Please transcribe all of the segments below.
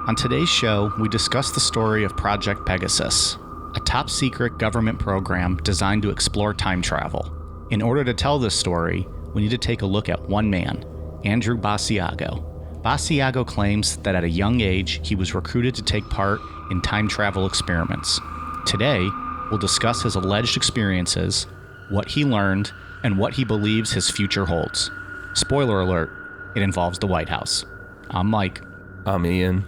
On today's show, we discuss the story of Project Pegasus, a top-secret government program designed to explore time travel. In order to tell this story, we need to take a look at one man, Andrew Basiago. Basiago claims that at a young age, he was recruited to take part in time travel experiments. Today, we'll discuss his alleged experiences, what he learned, and what he believes his future holds. Spoiler alert, it involves the White House. I'm Mike. I'm Ian.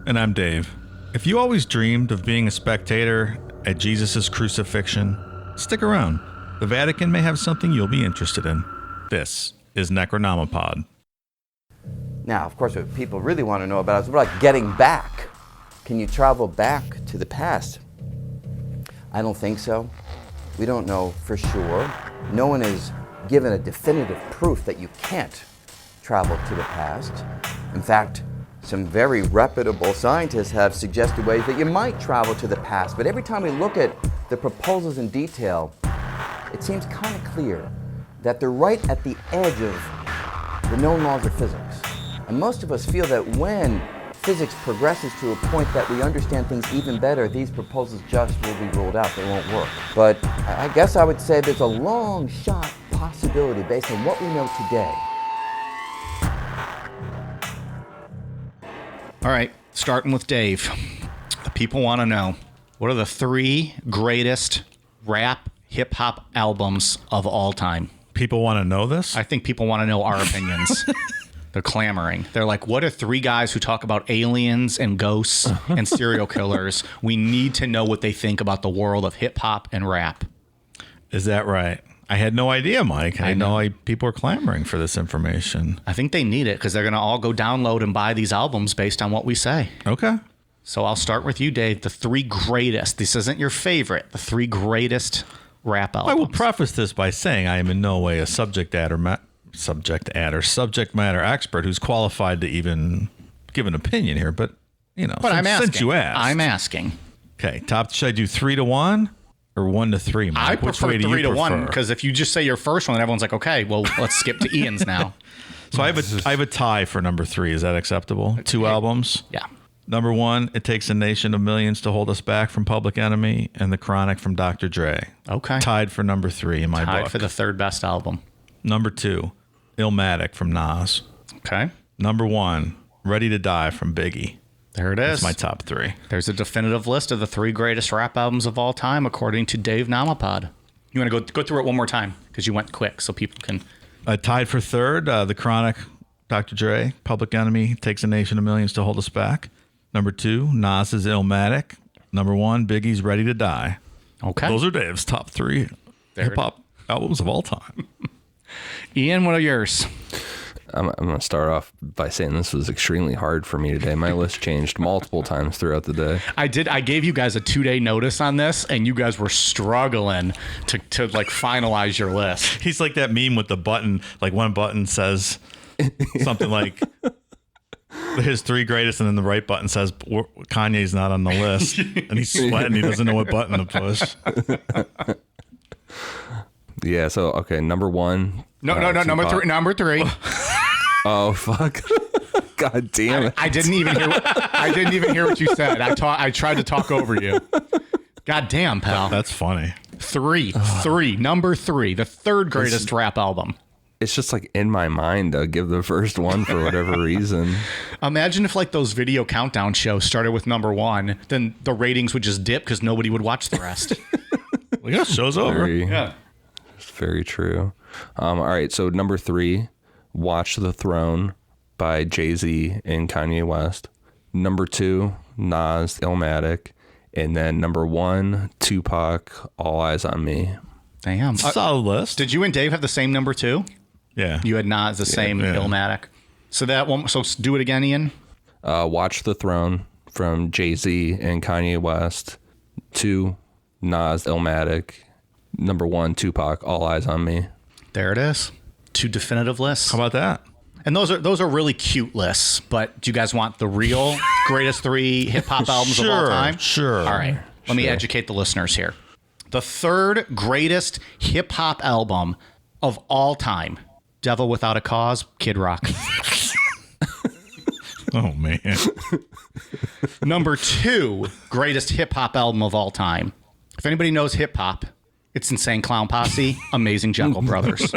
And I'm Dave. If you always dreamed of being a spectator at Jesus' crucifixion, stick around. The Vatican may have something you'll be interested in. This is Necronomipod. Now, of course, what people really want to know about is what about getting back? Can you travel back to the past? I don't think so. We don't know for sure. No one is given a definitive proof that you can't travel to the past. In fact, some very reputable scientists have suggested ways that you might travel to the past, but every time we look at the proposals in detail, it seems kind of clear that they're right at the edge of the known laws of physics. And most of us feel that when physics progresses to a point that we understand things even better, these proposals just will be ruled out. They won't work. But I guess I would say there's a long shot possibility based on what we know today. All right, starting with Dave. The people want to know, what are the three greatest rap hip-hop albums of all time? People want to know this? I think people want to know our opinions. They're clamoring. They're like, what are three guys who talk about aliens and ghosts and serial killers? We need to know what they think about the world of hip-hop and rap. Is that right? I had no idea, Mike. I know people are clamoring for this information. I think they need it because they're going to all go download and buy these albums based on what we say. Okay. So I'll start with you, Dave. The three greatest. This isn't your favorite. The three greatest rap albums. I will preface this by saying I am in no way a subject matter expert who's qualified to even give an opinion here. But, you know, since you asked. I'm asking. Okay. Should I do 3-1? Or 1-3, Mike? I prefer 3-1 because if you just say your first one, everyone's like, okay, well, let's skip to Ian's now. So I have a tie for number 3. Is that acceptable? Two albums? Yeah. Number 1, It Takes a Nation of Millions to Hold Us Back from Public Enemy, and The Chronic from Dr. Dre. Okay. Tied for number 3 in my book. Tied for the third best album. Number 2, Illmatic from Nas. Okay. Number 1, Ready to Die from Biggie. There it is. That's my top 3. There's a definitive list of the three greatest rap albums of all time, according to Dave Namapod. You want to go through it one more time because you went quick, so people can. Tied for third, The Chronic, Dr. Dre, Public Enemy, Takes a Nation of Millions to Hold Us Back. Number 2, Nas's Illmatic. Number 1, Biggie's Ready to Die. Okay. Those are Dave's top 3 hip-hop albums of all time. Ian, what are yours? I'm going to start off by saying this was extremely hard for me today. My list changed multiple times throughout the day. I gave you guys a 2-day notice on this, and you guys were struggling to like finalize your list. He's like that meme with the button. Like one button says something like his 3 greatest, and then the right button says Kanye's not on the list, and he's sweating. He doesn't know what button to push. Yeah. So okay, number 1. No, number three. Oh fuck! God damn it! I didn't even hear what you said. I tried to talk over you. God damn, pal. That's funny. Number 3, the third greatest rap album. It's just like in my mind to give the first one for whatever reason. Imagine if like those video countdown shows started with number 1, then the ratings would just dip because nobody would watch the rest. Well, yeah, show's over. Yeah. It's very true. All right, so number 3, Watch the Throne by Jay-Z and Kanye West. Number 2, Nas, Illmatic. And then number 1, Tupac, All Eyes on Me. Damn. Solid list. Did you and Dave have the same number 2? Yeah. You had Nas, the same Illmatic. So that one. So do it again, Ian. Watch the Throne from Jay-Z and Kanye West. 2, Nas, Illmatic. Number 1, Tupac, All Eyes on Me. There it is. 2 definitive lists. How about that? And those are really cute lists, but do you guys want the real greatest 3 hip-hop albums of all time? Sure. All right. Let me educate the listeners here. The third greatest hip-hop album of all time, Devil Without a Cause, Kid Rock. Oh, man. Number 2, greatest hip hop album of all time. If anybody knows hip hop, it's Insane Clown Posse, Amazing Jekyll Brothers.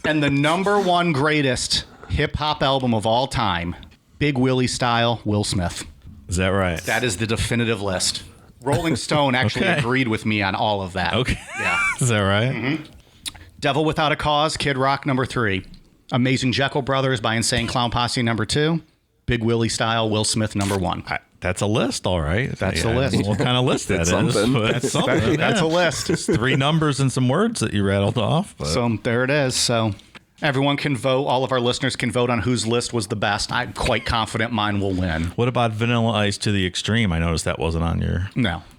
And the number 1 greatest hip hop album of all time, Big Willie style, Will Smith. Is that right? That is the definitive list. Rolling Stone actually Okay. agreed with me on all of that. Okay. Yeah. Is that right? Devil Without a Cause, Kid Rock, number 3. Amazing Jekyll Brothers by Insane Clown Posse, number 2. Big Willie style, Will Smith, number 1. That's a list, all right. That's a list. What kind of list that It's is? something. But That's something. That's yeah. a list. It's 3 numbers and some words that you rattled off. But. So there it is. So everyone can vote. All of our listeners can vote on whose list was the best. I'm quite confident mine will win. What about Vanilla Ice to the Extreme? I noticed that wasn't on your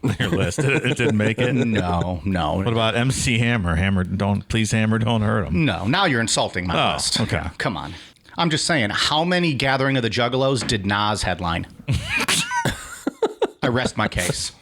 list. It didn't make it. No. What about MC Hammer? Hammer, don't hurt him. No. Now you're insulting my Oh, list. okay. Yeah, come on. I'm just saying, how many Gathering of the Juggalos did Nas headline? I rest my case.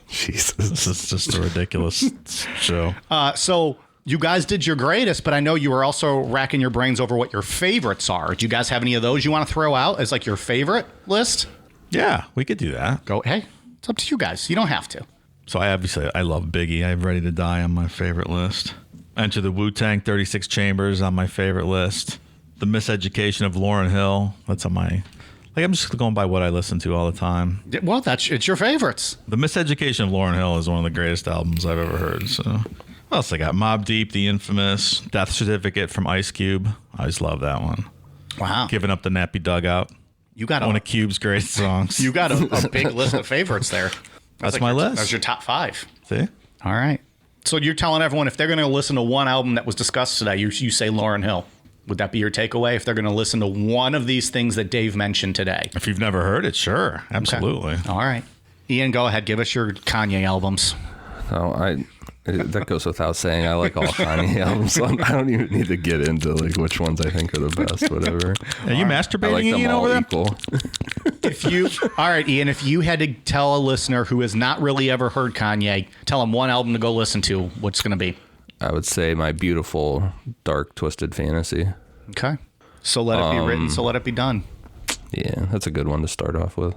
Jesus. This is just a ridiculous show. So you guys did your greatest, but I know you were also racking your brains over what your favorites are. Do you guys have any of those you want to throw out as like your favorite list? Yeah, we could do that. Go. Hey, it's up to you guys. You don't have to. So I love Biggie. I have Ready to Die on my favorite list. Enter the Wu-Tang 36 Chambers on my favorite list. The Miseducation of Lauryn Hill. That's on my... I'm just going by what I listen to all the time. Well, it's your favorites. The Miseducation of Lauryn Hill is one of the greatest albums I've ever heard. So, what else I got? Mobb Deep, The Infamous, Death Certificate from Ice Cube. I just love that one. Wow. Giving Up the Nappy Dugout. You got One of Cube's greatest songs. You got a big list of favorites there. That's like my your- list. That's your top 5. See? All right. So you're telling everyone if they're going to listen to one album that was discussed today, you say Lauryn Hill. Would that be your takeaway if they're going to listen to one of these things that Dave mentioned today? If you've never heard it, sure. Absolutely. Okay. All right. Ian, go ahead. Give us your Kanye albums. No, that goes without saying. I like all Kanye albums, so I don't even need to get into like which ones I think are the best. Whatever. Are you I masturbating like them Ian all over there? equal. All right, Ian, if you had to tell a listener who has not really ever heard Kanye, tell them one album to go listen to, what's going to be? I would say My Beautiful Dark Twisted Fantasy. Okay. So let it be written, so let it be done. Yeah, that's a good one to start off with.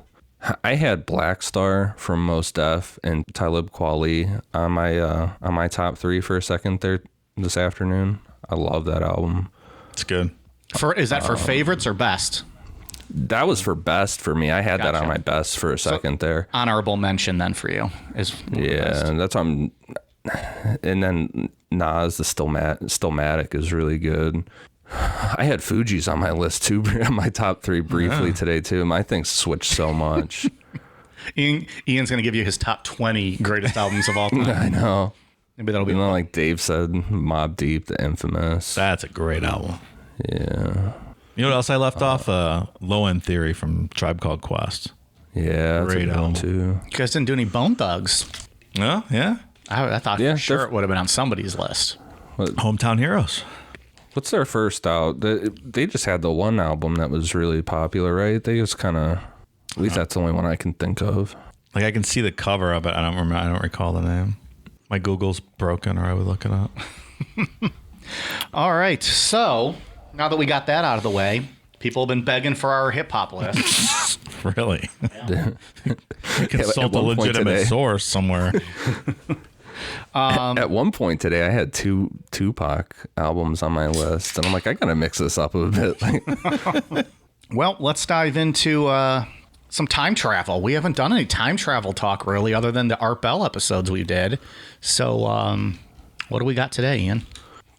I had Black Star from Mos Def and Talib Kweli on my top 3 for a second there this afternoon. I love that album. It's good. Is that for favorites or best? That was for best for me. I had that Gotcha. on my best for a second there. Honorable mention then for you. Yeah, and that's and then Nas, the Stillmatic is really good. I had Fuji's on my list too, on my top 3 briefly today too. My things switched so much. Ian's going to give you his top 20 greatest albums of all time. I know. Maybe that'll be And then, like Dave said, Mobb Deep, The Infamous. That's a great album. Yeah. You know what else I left off? Low End Theory from Tribe Called Quest. Yeah, that's Great a good one album. too. You guys didn't do any Bone Thugs. Oh, yeah. I thought Yeah, for sure they're- it would have been on somebody's list. Hometown Heroes. What's their first out? They just had the one album that was really popular, right? They just kind of, at least that's the only one I can think of. Like I can see the cover of it. I don't remember. I don't recall the name. My Google's broken, or I would look it up. All right. So now that we got that out of the way, people have been begging for our hip hop list. Really? At Consult a one point legitimate today- source somewhere. At one point today, I had 2 Tupac albums on my list, and I'm like, I gotta mix this up a bit. Well, let's dive into some time travel. We haven't done any time travel talk really, other than the Art Bell episodes we did. So, what do we got today, Ian?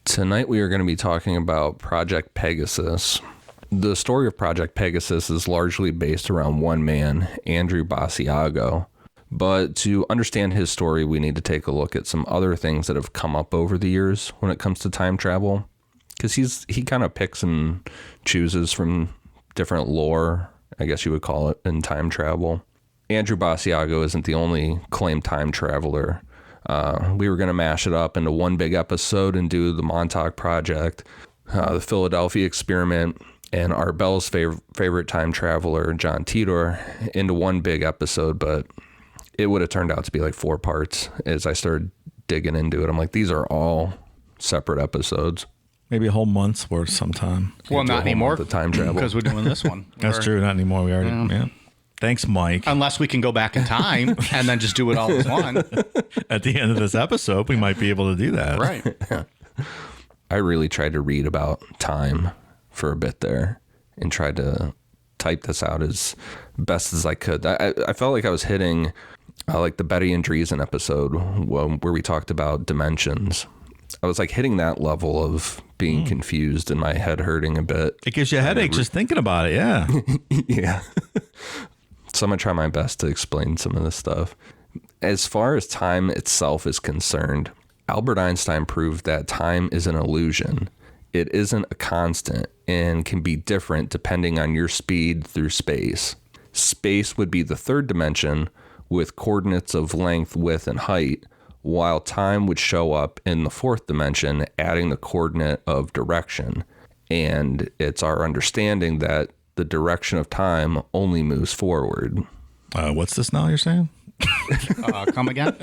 Tonight we are going to be talking about Project Pegasus. The story of Project Pegasus is largely based around one man, Andrew Basiago. But to understand his story, we need to take a look at some other things that have come up over the years when it comes to time travel. Because he kind of picks and chooses from different lore, I guess you would call it, in time travel. Andrew Basiago isn't the only claimed time traveler. We were going to mash it up into one big episode and do the Montauk Project, the Philadelphia Experiment, and Art Bell's favorite time traveler, John Titor, into one big episode, but it would have turned out to be like 4 parts as I started digging into it. I'm like, these are all separate episodes. Maybe a whole month's worth sometime. Well, not anymore. The time travel. Because we're doing this one. That's true. Not anymore. We already. Yeah. Thanks, Mike. Unless we can go back in time and then just do it all as one. At the end of this episode, we might be able to do that. Right. I really tried to read about time for a bit there and tried to type this out as best as I could. I felt like I was hitting like the Betty and Dreesen episode where we talked about dimensions. I was like hitting that level of being confused and my head hurting a bit. It gives you a headache just thinking about it. Yeah. Yeah. So I'm going to try my best to explain some of this stuff. As far as time itself is concerned, Albert Einstein proved that time is an illusion. It isn't a constant and can be different depending on your speed through space. Space would be the third dimension with coordinates of length, width, and height, while time would show up in the fourth dimension, adding the coordinate of direction. And it's our understanding that the direction of time only moves forward. What's this now you're saying? Come again?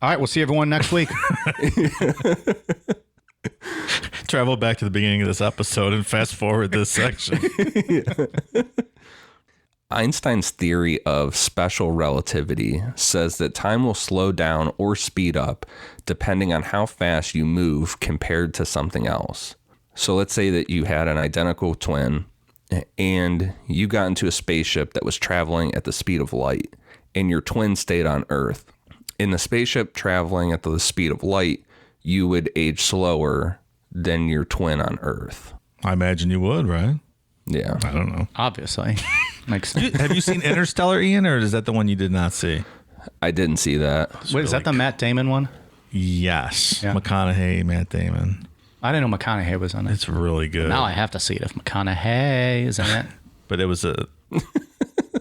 All right, we'll see everyone next week. Travel back to the beginning of this episode and fast forward this section. Einstein's theory of special relativity says that time will slow down or speed up depending on how fast you move compared to something else. So let's say that you had an identical twin and you got into a spaceship that was traveling at the speed of light and your twin stayed on Earth. In the spaceship traveling at the speed of light, you would age slower than your twin on Earth. I imagine you would, right? Yeah. I don't know. Obviously. Makes sense. Have you seen Interstellar, Ian, or is that the one you did not see? I didn't see that. Wait, is that the Matt Damon one? Yes. Yeah. McConaughey, Matt Damon. I didn't know McConaughey was on it. It's really good. Now I have to see it if McConaughey is in it. But it was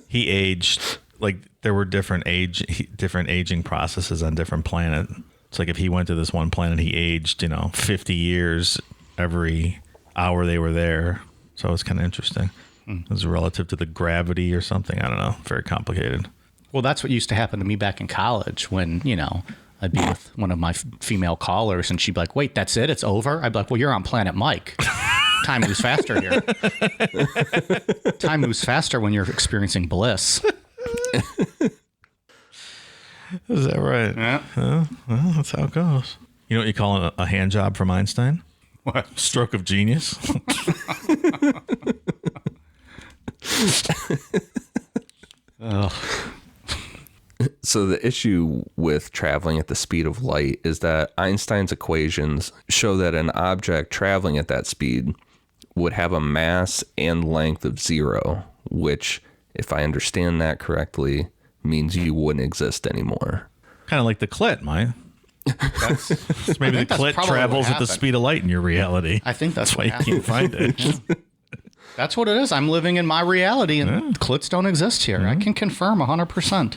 he aged, like there were different aging processes on different planets. It's like if he went to this one planet, he aged, 50 years every hour they were there. So it was kind of interesting. It was relative to the gravity or something. I don't know. Very complicated. Well, that's what used to happen to me back in college when, I'd be with one of my female callers and she'd be like, wait, that's it? It's over? I'd be like, well, you're on Planet Mike. Time moves faster here. Time moves faster when you're experiencing bliss. Is that right? Yeah. Well, that's how it goes. You know what you call a hand job from Einstein? What? Stroke of genius. So the issue with traveling at the speed of light is that Einstein's equations show that an object traveling at that speed would have a mass and length of 0, which, if I understand that correctly, means you wouldn't exist anymore. Kind of like the clit, Mike. Maybe the clit travels at the speed of light in your reality. I think that's why you can't find it. That's what it is. I'm living in my reality and clits don't exist here. I can confirm 100%.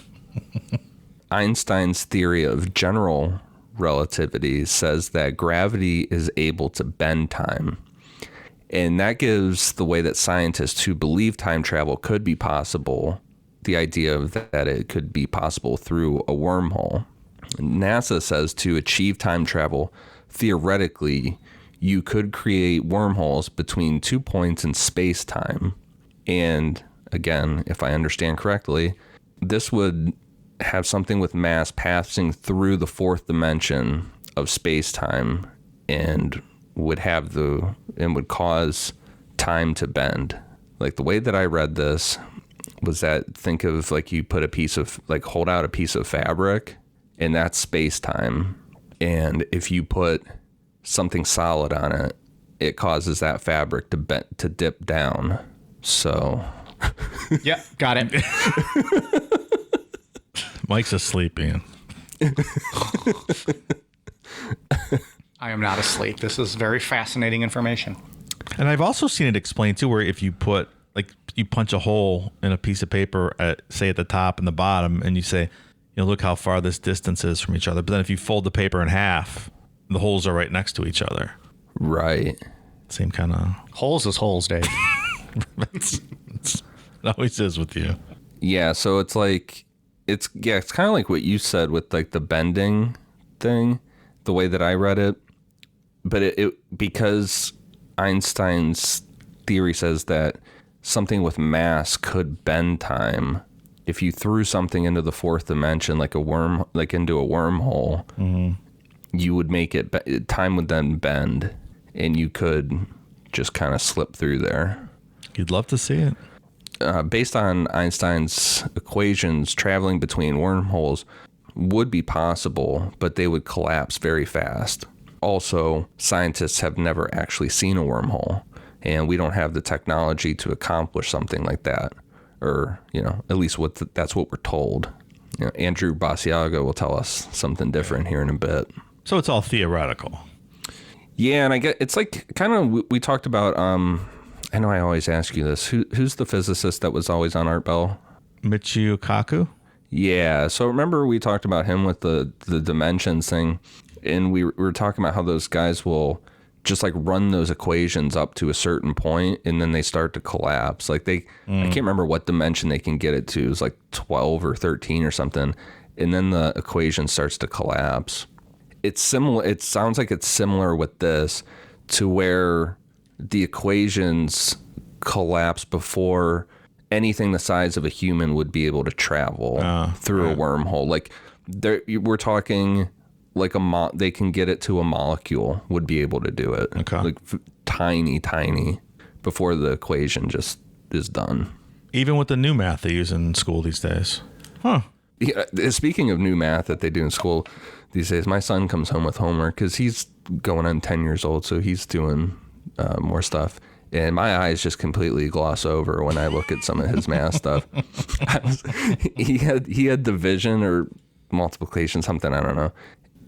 Einstein's theory of general relativity says that gravity is able to bend time. And that gives the way that scientists who believe time travel could be possible the idea of that it could be possible through a wormhole. NASA says to achieve time travel, theoretically, you could create wormholes between 2 points in space-time. And again, if I understand correctly, this would have something with mass passing through the fourth dimension of space-time and would cause time to bend. Like the way that I read this was that think of like you put hold out a piece of fabric and that's space-time. And if you put something solid on it, it causes that fabric to dip down. So Yeah, got it. Mike's asleep, Ian. I am not asleep. This is very fascinating information. And I've also seen it explained too, where if you put you punch a hole in a piece of paper at the top and the bottom, and you say, look how far this distance is from each other. But then if you fold the paper in half, the holes are right next to each other. Right. Same kind of Holes is holes, Dave. it always is with you. Yeah. So it's like it's kind of like what you said with like the bending thing. The way that I read it but because Einstein's theory says that something with mass could bend time. If you threw something into the fourth dimension, like into a wormhole, you would make it, time would then bend, and you could just kind of slip through there. You'd love to see it. Based on Einstein's equations, traveling between wormholes would be possible, but they would collapse very fast. Also, scientists have never actually seen a wormhole, and we don't have the technology to accomplish something like that. Or, at least that's what we're told. Andrew Basiago will tell us something different here in a bit. So it's all theoretical. Yeah, and I get it's like kind of we talked about. I know I always ask you this. Who's the physicist that was always on Art Bell? Michio Kaku? Yeah. So remember we talked about him with the dimensions thing, and we were talking about how those guys will just like run those equations up to a certain point and then they start to collapse. Like I can't remember what dimension they can get it to. It's like 12 or 13 or something. And then the equation starts to collapse. It's similar. It sounds like it's similar with this, to where the equations collapse before anything the size of a human would be able to travel through a wormhole. Like we're talking like they can get it to a molecule would be able to do it. Okay. Like tiny before the equation just is done. Even with the new math they use in school these days. Huh. Yeah, speaking of new math that they do in school these days, my son comes home with homework because he's going on 10 years old, so he's doing more stuff. And my eyes just completely gloss over when I look at some of his math stuff. He had division or multiplication, something, I don't know.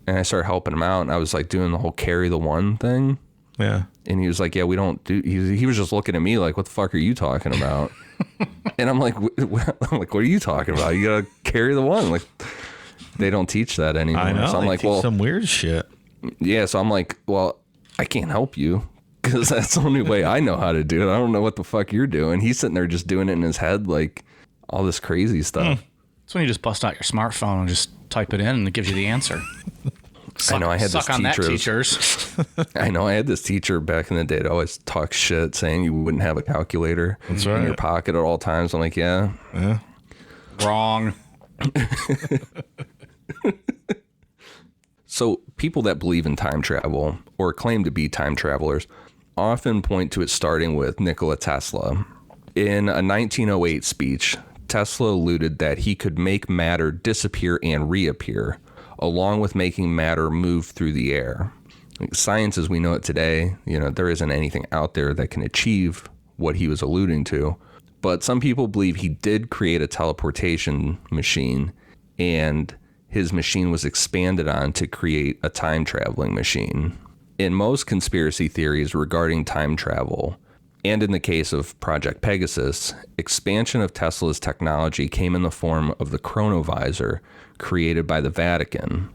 And I started helping him out, and I was like doing the whole carry the one thing. Yeah. And he was like, yeah, we don't do, he was just looking at me like, what the fuck are you talking about? And I'm like, what are you talking about? You gotta carry the one. Like, they don't teach that anymore. I know. So I'm they like, teach some weird shit. Yeah. So I'm like, well, I can't help you because that's the only way I know how to do it. I don't know what the fuck you're doing. He's sitting there just doing it in his head, like all this crazy stuff. That's when you just bust out your smartphone and just type it in and it gives you the answer. I know I had this suck on that, teacher. teachers. I know I had this teacher back in the day that always talk shit, saying you wouldn't have a calculator in your pocket at all times. I'm like, yeah. Wrong. So people that believe in time travel or claim to be time travelers often point to it starting with Nikola Tesla. In a 1908 speech, Tesla alluded that he could make matter disappear and reappear, along with making matter move through the air. Science as we know it today, there isn't anything out there that can achieve what he was alluding to. But some people believe he did create a teleportation machine, and his machine was expanded on to create a time traveling machine. In most conspiracy theories regarding time travel, and in the case of Project Pegasus, expansion of Tesla's technology came in the form of the chronovisor created by the Vatican.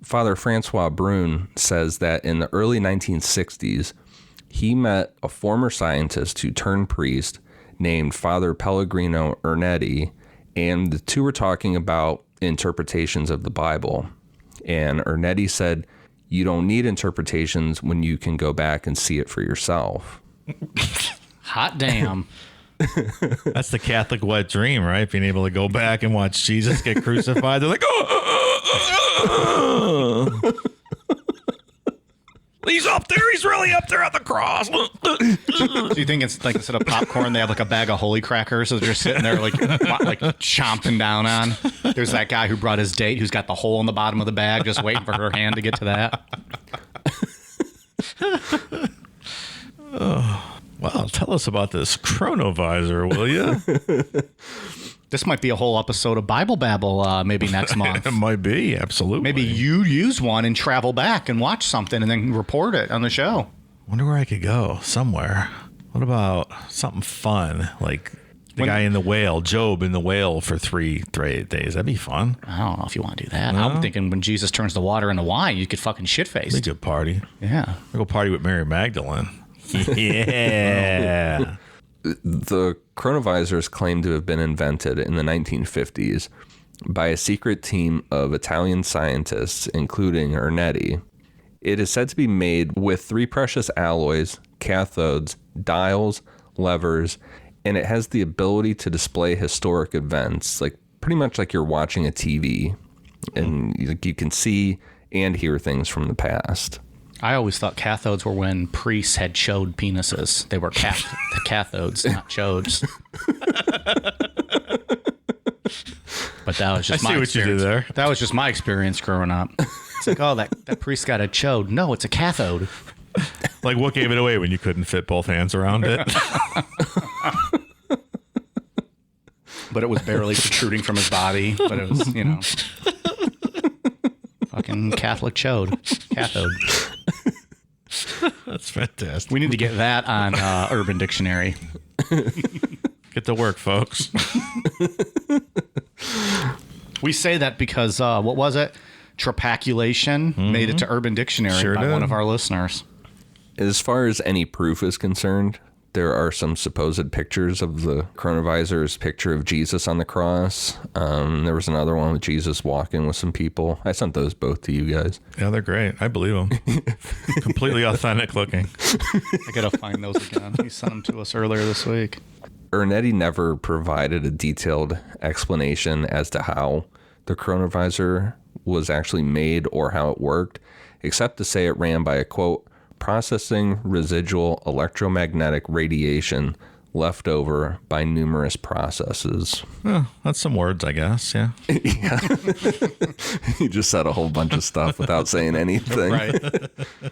Father Francois Brune says that in the early 1960s, he met a former scientist who turned priest named Father Pellegrino Ernetti, and the two were talking about interpretations of the Bible. And Ernetti said, you don't need interpretations when you can go back and see it for yourself. Hot damn. That's the Catholic wet dream, right? Being able to go back and watch Jesus get crucified. They're like, he's up there. He's really up there at the cross. Do you think it's like instead of popcorn, they have like a bag of Holy Crackers that they're just sitting there like chomping down on? There's that guy who brought his date who's got the hole in the bottom of the bag just waiting for her hand to get to that. Wow, tell us about this chronovisor, will you? This might be a whole episode of Bible Babble maybe next month. It might be, absolutely. Maybe you use one and travel back and watch something and then report it on the show. Wonder where I could go somewhere. What about something fun, like the guy in the whale, Job in the whale for 3 days? That'd be fun. I don't know if you want to do that. No? I'm thinking when Jesus turns the water into wine, you could fucking shit-faced. Be a good party. Yeah. I'll go party with Mary Magdalene. Yeah. The chronovisor is claimed to have been invented in the 1950s by a secret team of Italian scientists, including Ernetti. It is said to be made with 3 precious alloys, cathodes, dials, levers, and it has the ability to display historic events, like pretty much like you're watching a TV, and you can see and hear things from the past. I always thought cathodes were when priests had chode penises. They were cathodes, not chodes. But that was just I see my what you did experience. there. That was just my experience growing up. It's like, oh, that priest got a chode. No, it's a cathode. Like, what gave it away when you couldn't fit both hands around it? But it was barely protruding from his body. But it was, fucking Catholic chode. Cathode. That's fantastic. We need to get that on Urban Dictionary. Get to work, folks. We say that because, what was it? Trapaculation made it to Urban Dictionary Sure by did. one of our listeners. As far as any proof is concerned, there are some supposed pictures of the coronavirus picture of Jesus on the cross. There was another one with Jesus walking with some people. I sent those both to you guys. Yeah, they're great. I believe them. Completely authentic looking. I gotta find those again. He sent them to us earlier this week. Ernetti never provided a detailed explanation as to how the coronavirus was actually made or how it worked, except to say it ran by a, quote, processing residual electromagnetic radiation left over by numerous processes. Oh, that's some words, I guess. Yeah. Yeah. He just said a whole bunch of stuff without saying anything. Right. I think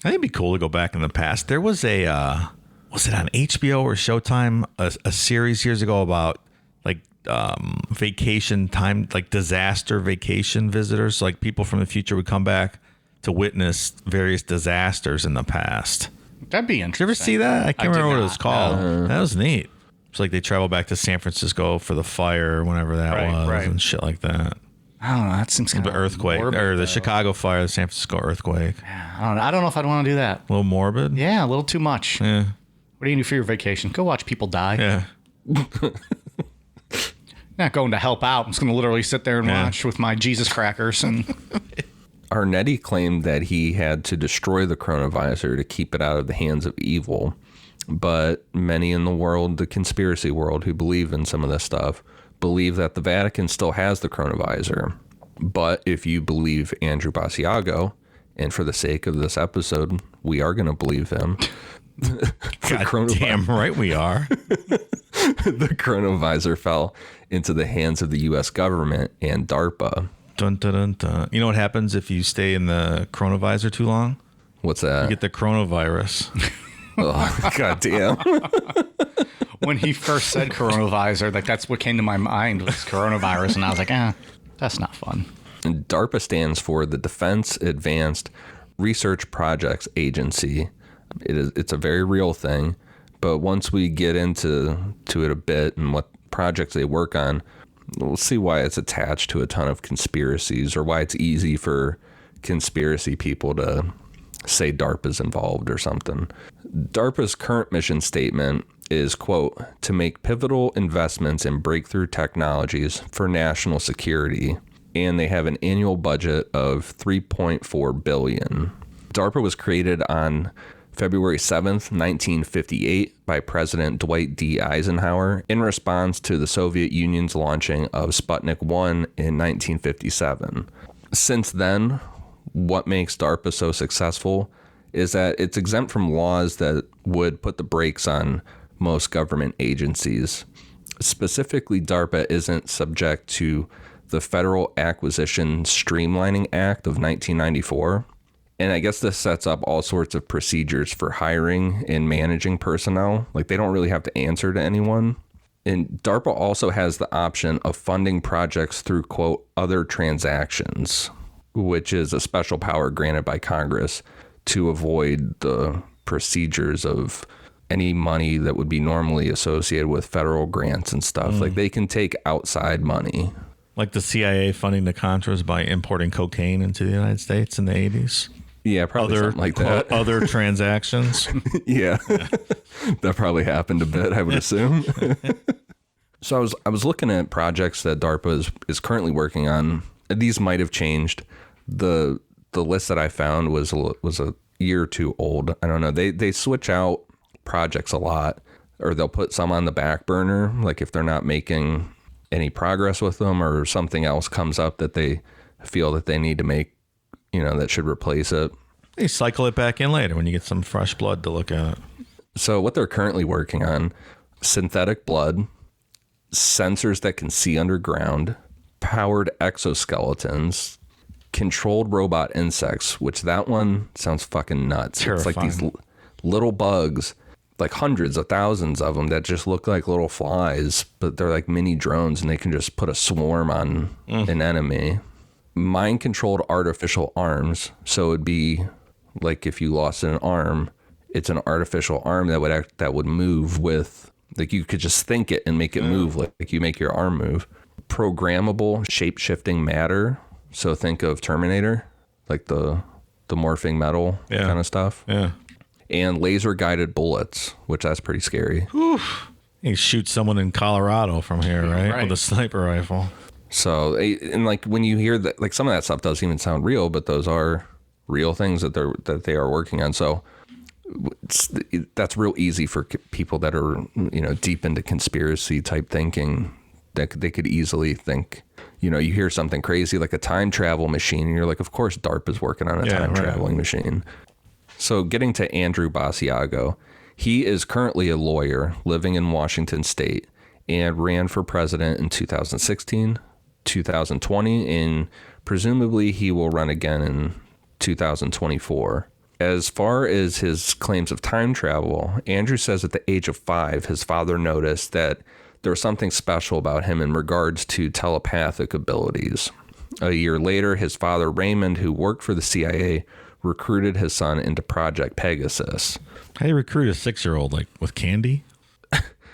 it'd be cool to go back in the past. There was was it on HBO or Showtime, a series years ago about like vacation time, like disaster vacation visitors, like people from the future would come back to witness various disasters in the past. That'd be Did you interesting. ever see that? I can't did remember what it not, was called. no. That was neat. It's like they travel back to San Francisco for the fire, whenever that Right, was, right. and shit like that. I don't know. That seems kind The of earthquake, morbid, or the though. Chicago fire, the San Francisco earthquake. I don't know if I'd want to do that. A little morbid. Yeah, a little too much. Yeah. What do you do for your vacation? Go watch people die. Yeah. Not going to help out. I'm just going to literally sit there and Yeah. watch with my Jesus crackers. And Arnetti claimed that he had to destroy the coronavirus to keep it out of the hands of evil. But many in the world, the conspiracy world, who believe in some of this stuff, believe that the Vatican still has the coronavirus. But if you believe Andrew Basiago, and for the sake of this episode, we are going to believe him. God damn right we are. The coronavirus fell into the hands of the U.S. government and DARPA. Dun, dun, dun, dun. You know what happens if you stay in the coronavirus too long? What's that? You get the coronavirus. Oh, God damn. when he first said coronavirus, like that's what came to my mind was coronavirus. And I was like, that's not fun. And DARPA stands for the Defense Advanced Research Projects Agency. It's a very real thing, but once we get into it a bit and what projects they work on, we'll see why it's attached to a ton of conspiracies, or why it's easy for conspiracy people to say DARPA's involved or something. DARPA's current mission statement is, quote, to make pivotal investments in breakthrough technologies for national security, and they have an annual budget of $3.4 billion. DARPA was created on February 7th, 1958 by President Dwight D. Eisenhower in response to the Soviet Union's launching of Sputnik 1 in 1957. Since then, what makes DARPA so successful is that it's exempt from laws that would put the brakes on most government agencies. Specifically, DARPA isn't subject to the Federal Acquisition Streamlining Act of 1994. And I guess this sets up all sorts of procedures for hiring and managing personnel. Like, they don't really have to answer to anyone. And DARPA also has the option of funding projects through, quote, other transactions, which is a special power granted by Congress to avoid the procedures of any money that would be normally associated with federal grants and stuff. Like, they can take outside money. Like the CIA funding the Contras by importing cocaine into the United States in the 80s. Yeah, probably something like that. Other transactions. Yeah. That probably happened a bit, I would assume. So I was looking at projects that DARPA is currently working on. These might have changed. The the list that I found was a year or two old. I don't know. They switch out projects a lot, or they'll put some on the back burner, like if they're not making any progress with them, or something else comes up that they feel that they need to make, that should replace it. They cycle it back in later when you get some fresh blood to look at it. So what they're currently working on: synthetic blood, sensors that can see underground, powered exoskeletons, controlled robot insects, which that one sounds fucking nuts. Terrifying. It's like these little bugs, like hundreds of thousands of them, that just look like little flies, but they're like mini drones, and they can just put a swarm on an enemy. Mind-controlled artificial arms. So it'd be like if you lost an arm, it's an artificial arm that would move with, like, you could just think it and make it move, like you make your arm move. Programmable shape-shifting matter. So think of Terminator, like the morphing metal kind of stuff. Yeah. And laser-guided bullets, which that's pretty scary. Oof. You shoot someone in Colorado from here, right? With a sniper rifle. So, and like when you hear that, like some of that stuff doesn't even sound real, but those are real things that they are working on. So that's real easy for people that are, deep into conspiracy type thinking, that they could easily think, you hear something crazy like a time travel machine, and you're like, of course DARPA is working on a time traveling machine. So getting to Andrew Basiago, he is currently a lawyer living in Washington State and ran for president in 2016, 2020, and presumably he will run again in 2024. As far as his claims of time travel, Andrew says at the age of 5, his father noticed that there was something special about him in regards to telepathic abilities. A year later, his father, Raymond, who worked for the CIA, recruited his son into Project Pegasus. How do you recruit a 6-year-old, like with candy?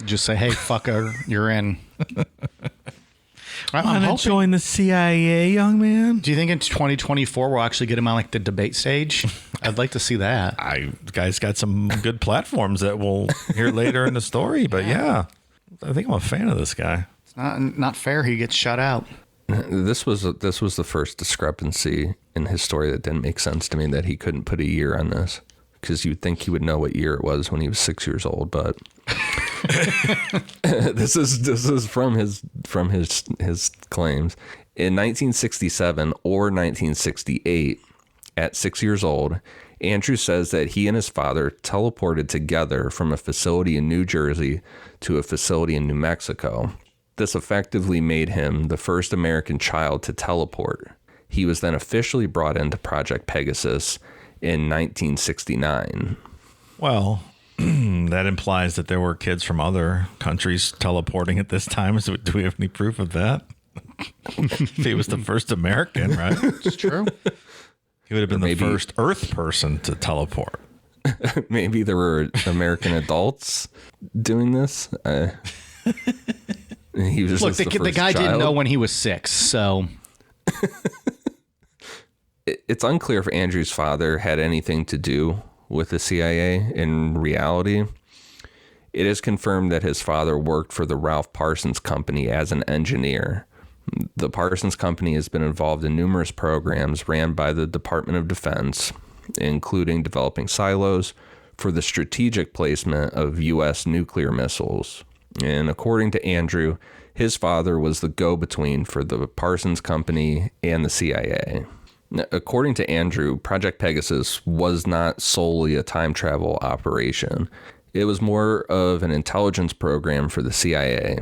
Just say, hey, fucker, you're in. I'm hoping. Join the CIA, young man. Do you think in 2024 we'll actually get him on like the debate stage? I'd like to see that. The guy's got some good platforms that we'll hear later in the story. But yeah, I think I'm a fan of this guy. It's not fair. He gets shut out. This was the first discrepancy in his story that didn't make sense to me, that he couldn't put a year on this, because you'd think he would know what year it was when he was 6 years old, but this is from his claims. In 1967 or 1968, at 6 years old, Andrew says that he and his father teleported together from a facility in New Jersey to a facility in New Mexico. This effectively made him the first American child to teleport. He was then officially brought into Project Pegasus in 1969. Well, that implies that there were kids from other countries teleporting at this time. So do we have any proof of that? He was the first American, right? It's true. He would have been the first Earth person to teleport. Maybe there were American adults doing this. He was Look, the guy didn't know when he was 6, so... It's unclear if Andrew's father had anything to do with the CIA in reality. It is confirmed that his father worked for the Ralph Parsons Company as an engineer. The Parsons Company has been involved in numerous programs ran by the Department of Defense, including developing silos for the strategic placement of U.S. nuclear missiles. And according to Andrew, his father was the go-between for the Parsons Company and the CIA. Now, according to Andrew, Project Pegasus was not solely a time travel operation. It was more of an intelligence program for the CIA.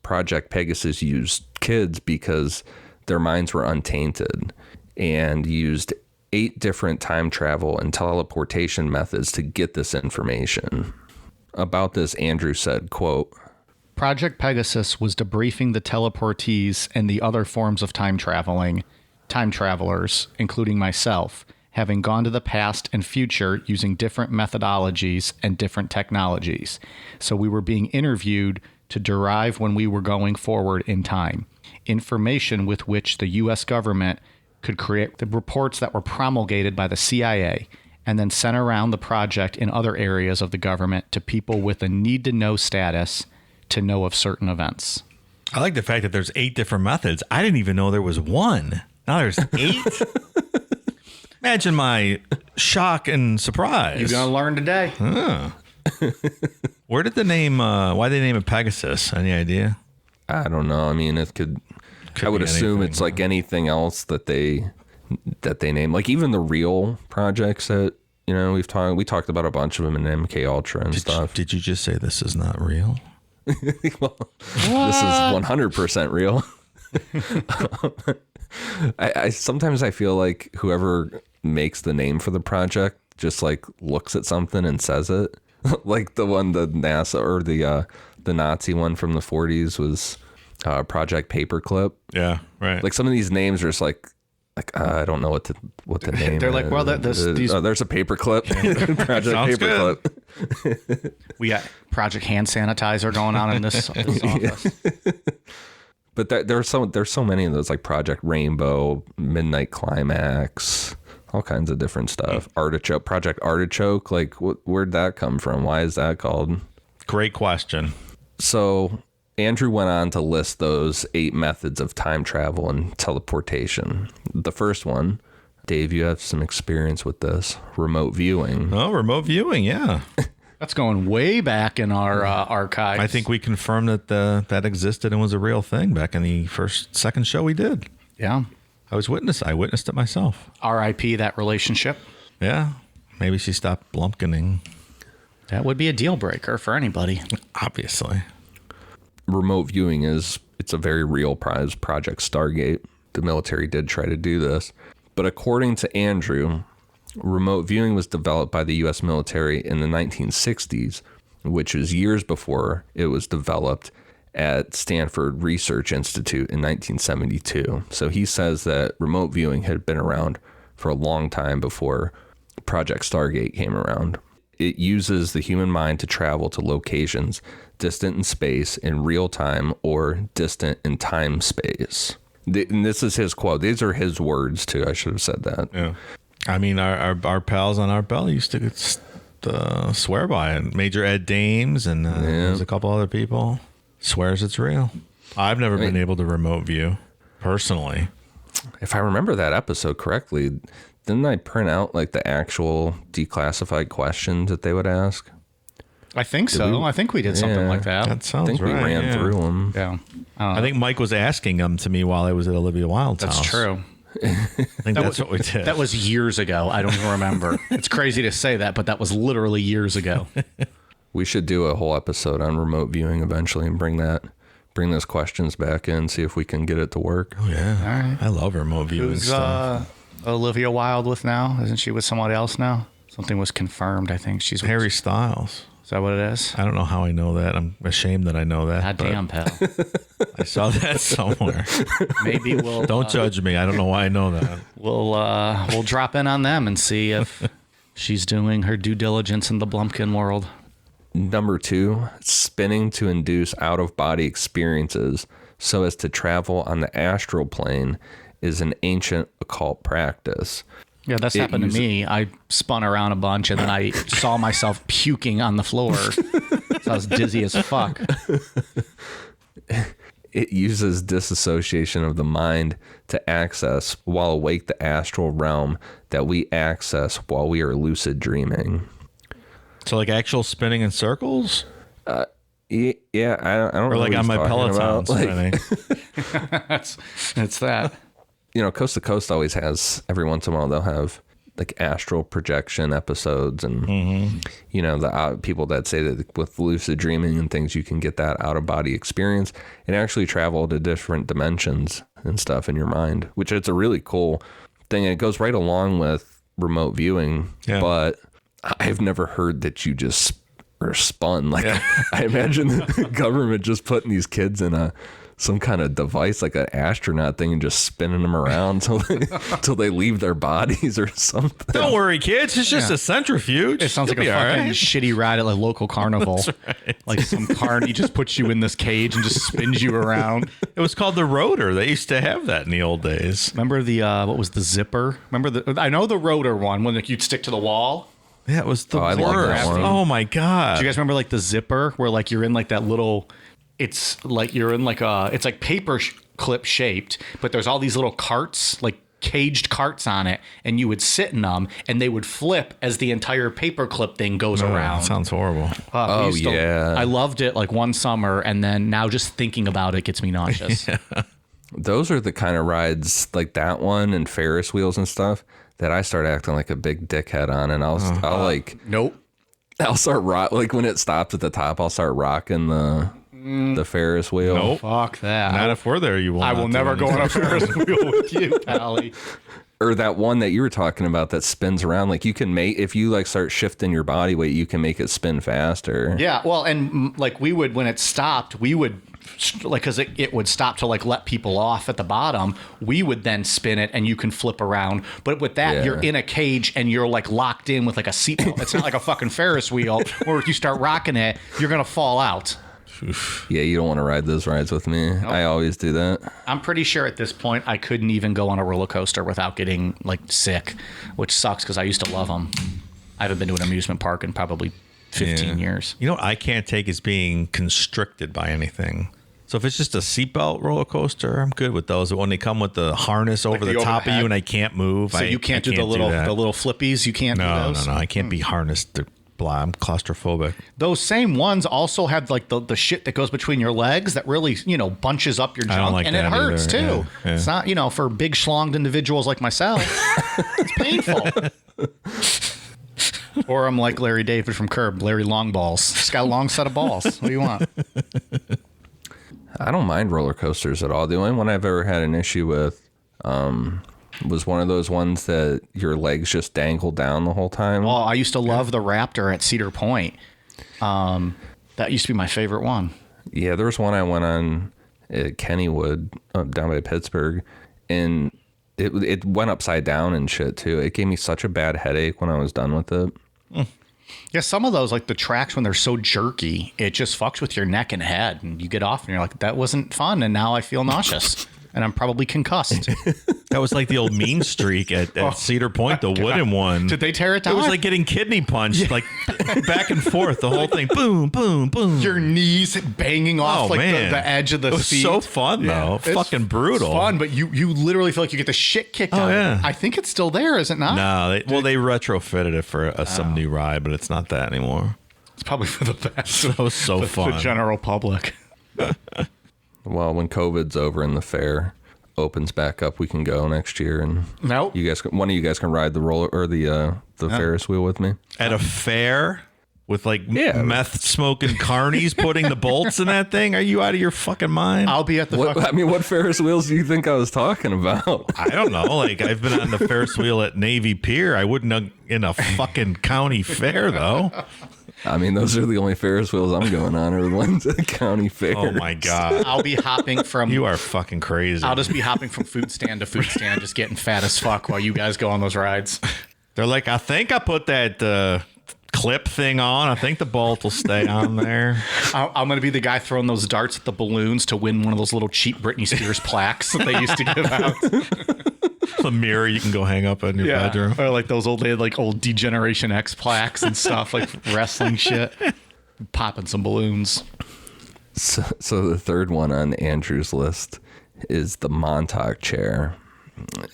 Project Pegasus used kids because their minds were untainted, and used 8 different time travel and teleportation methods to get this information. About this, Andrew said, quote, Project Pegasus was debriefing the teleportees and the other forms of time travelers, including myself, having gone to the past and future using different methodologies and different technologies. So we were being interviewed to derive when we were going forward in time. Information with which the U.S. government could create the reports that were promulgated by the CIA and then sent around the project in other areas of the government to people with a need-to-know status to know of certain events. I like the fact that there's 8 different methods. I didn't even know there was one. Now there's 8. Imagine my shock and surprise. You're going to learn today. Where did the name, why did they name it Pegasus? Any idea? I don't know. I mean, it could I would assume anything. it's like anything else that they name. Like even the real projects that, you know, we talked about a bunch of them in MK Ultra and stuff. Did you just say this is not real? Well, this is 100% real. I sometimes I feel like whoever makes the name for the project just like looks at something and says it. Like the NASA or the Nazi one from the 40s was Project Paperclip. Yeah, right. Like some of these names are just like I don't know what the name. They're like, well, there's a paperclip. Project Paperclip. We got Project Hand Sanitizer going on in this office. But there's so many of those, like Project Rainbow, Midnight Climax, all kinds of different stuff. Artichoke, Project Artichoke. Like, where'd that come from? Why is that called? Great question. So Andrew went on to list those 8 methods of time travel and teleportation. The first one, Dave, you have some experience with this, remote viewing. Oh, remote viewing, yeah. That's going way back in our archives. I think we confirmed that that existed and was a real thing back in the second show we did. Yeah. I witnessed it myself. R.I.P. that relationship. Yeah. Maybe she stopped blumpkining. That would be a deal breaker for anybody. Obviously. Remote viewing it's a very real prize. Project Stargate. The military did try to do this. But according to Andrew, remote viewing was developed by the U.S. military in the 1960s, which was years before it was developed at Stanford Research Institute in 1972. So he says that remote viewing had been around for a long time before Project Stargate came around. It uses the human mind to travel to locations distant in space in real time or distant in time space. And this is his quote. These are his words too. I should have said that. Yeah. I mean, our pals on our belly used to swear by it. Major Ed Dames and there's a couple other people swears it's real. I've never been able to remote view personally. If I remember that episode correctly, didn't I print out like the actual declassified questions that they would ask? I think so. I think we did something like that. That sounds I think right. we ran through them. Yeah. I think Mike was asking them to me while I was at Olivia Wilde's house. That's true. I think that's what we did. That was years ago. I don't even remember. It's crazy to say that, but that was literally years ago. We should do a whole episode on remote viewing eventually and bring those questions back in, see if we can get it to work. Oh yeah. All right. I love remote viewing Who's stuff. Olivia Wilde with now? Isn't she with someone else now? Something was confirmed. I think she's with Harry Styles. Is that what it is? I don't know how I know that. I'm ashamed that I know that. God but damn, pal. I saw that somewhere. Maybe we'll Don't judge me. I don't know why I know that. we'll drop in on them and see if she's doing her due diligence in the Blumpkin world. Number 2, spinning to induce out-of-body experiences so as to travel on the astral plane is an ancient occult practice. Yeah, that's happened to me. I spun around a bunch and then I saw myself puking on the floor. So I was dizzy as fuck. It uses disassociation of the mind to access while awake the astral realm that we access while we are lucid dreaming. So like actual spinning in circles? Yeah, I don't know. Or like what on he's my talking Peloton about. Like, spinning? It's that. you know, Coast to Coast always has, every once in a while, they'll have like astral projection episodes and, you know, the people that say that with lucid dreaming and things, you can get that out of body experience and actually travel to different dimensions and stuff in your mind, which it's a really cool thing. And it goes right along with remote viewing, but I've never heard that you just are spun. Like I imagine the government just putting these kids in some kind of device like an astronaut thing and just spinning them around till they leave their bodies or something. Don't worry, kids. It's just a centrifuge. It sounds like a fucking shitty ride at a local carnival. Right. Like some carny just puts you in this cage and just spins you around. It was called the rotor. They used to have that in the old days. Remember the what was the zipper? Remember I know the rotor one when like you'd stick to the wall. Yeah, it was the I love that worst. one. Oh my god! Do you guys remember like the zipper where like you're in like that little? It's like you're in like it's like paper clip shaped, but there's all these little carts like caged carts on it, and you would sit in them, and they would flip as the entire paperclip thing goes around. That sounds horrible. I loved it like one summer, and then now just thinking about it gets me nauseous. Those are the kind of rides like that one and Ferris wheels and stuff that I start acting like a big dickhead on, and I'll like Nope. I'll start like when it stops at the top, I'll start rocking the Ferris wheel. Nope. Fuck that. Not if we're there, you will. I will never go on a Ferris wheel with you, Pally. Or that one that you were talking about that spins around. Like you can make, if you like start shifting your body weight, you can make it spin faster. Yeah, well, and like we would, when it stopped, we would, like, because it would stop to like let people off at the bottom, we would then spin it and you can flip around. But with that, you're in a cage and you're like locked in with like a seatbelt. It's not like a fucking Ferris wheel where if you start rocking it, you're going to fall out. Yeah, you don't want to ride those rides with me. Nope. I always do that. I'm pretty sure at this point I couldn't even go on a roller coaster without getting like sick, which sucks because I used to love them. I haven't been to an amusement park in probably 15 years. You know what I can't take is being constricted by anything. So if it's just a seatbelt roller coaster, I'm good with those. But when they come with the harness over the top of you and I can't move, so you can't do the little flippies. You can't do those. No, I can't be harnessed. I'm claustrophobic. Those same ones also have like the shit that goes between your legs that really, bunches up your junk, and it hurts too. Yeah. Yeah. It's not, for big schlonged individuals like myself, it's painful. Or I'm like Larry David from Curb, Larry Longballs. He's got a long set of balls. What do you want? I don't mind roller coasters at all. The only one I've ever had an issue with was one of those ones that your legs just dangle down the whole time. Oh, I used to love the Raptor at Cedar Point. That used to be my favorite one. Yeah, there was one I went on at Kennywood down by Pittsburgh, and it went upside down and shit too. It gave me such a bad headache when I was done with it. Yeah, some of those, like the tracks when they're so jerky, it just fucks with your neck and head, and you get off and you're like, that wasn't fun, and now I feel nauseous. And I'm probably concussed. That was like the old Mean Streak at Cedar Point, the wooden one. Did they tear it down? It was like getting kidney punched, like back and forth, the whole thing. Boom, boom, boom. Your knees banging off the edge of the seat. It was so fun, though. Fucking brutal. It's fun, but you literally feel like you get the shit kicked out of it. I think it's still there, is it not? No, they retrofitted it for some new ride, but it's not that anymore. It's probably for the best. It was so fun. The general public. Well, when COVID's over and the fair opens back up, we can go next year, and you guys, one of you guys can ride the roller or the Ferris wheel with me at a fair with like meth smoking carnies putting the bolts in that thing. Are you out of your fucking mind? I'll be at the. What Ferris wheels do you think I was talking about? I don't know. Like I've been on the Ferris wheel at Navy Pier. I wouldn't have in a fucking county fair though. I mean, those are the only Ferris wheels I'm going on, are the ones at county fair. Oh my god! I'll be hopping from. You are fucking crazy. I'll just be hopping from food stand to food stand, just getting fat as fuck while you guys go on those rides. They're like, I think I put that clip thing on. I think the bolt will stay on there. I'm going to be the guy throwing those darts at the balloons to win one of those little cheap Britney Spears plaques that they used to give out. A mirror you can go hang up in your bedroom. Or like those they had like old Degeneration X plaques and stuff, like wrestling shit. Popping some balloons. So the third one on Andrew's list is the Montauk chair.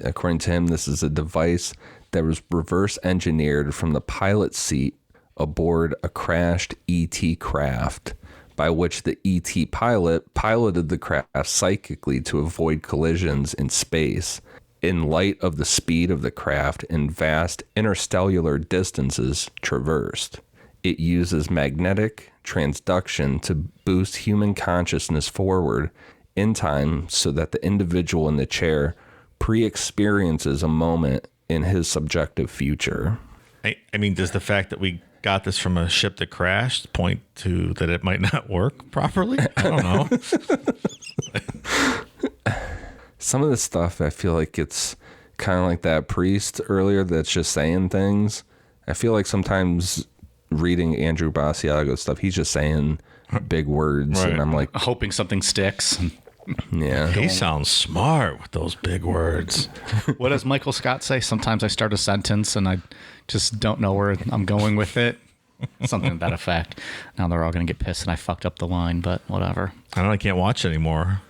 According to him, this is a device that was reverse engineered from the pilot's seat aboard a crashed ET craft, by which the ET pilot piloted the craft psychically to avoid collisions in space. In light of the speed of the craft and vast interstellar distances traversed, it uses magnetic transduction to boost human consciousness forward in time so that the individual in the chair pre-experiences a moment in his subjective future. I mean, does the fact that we got this from a ship that crashed point to that it might not work properly? I don't know. Some of this stuff, I feel like it's kind of like that priest earlier that's just saying things. I feel like sometimes reading Andrew Basiago stuff, he's just saying big words, and I'm like hoping something sticks. Yeah. He sounds smart with those big words. What does Michael Scott say? Sometimes I start a sentence and I just don't know where I'm going with it. Something to that effect. Now they're all going to get pissed and I fucked up the line, but whatever. I can't watch anymore.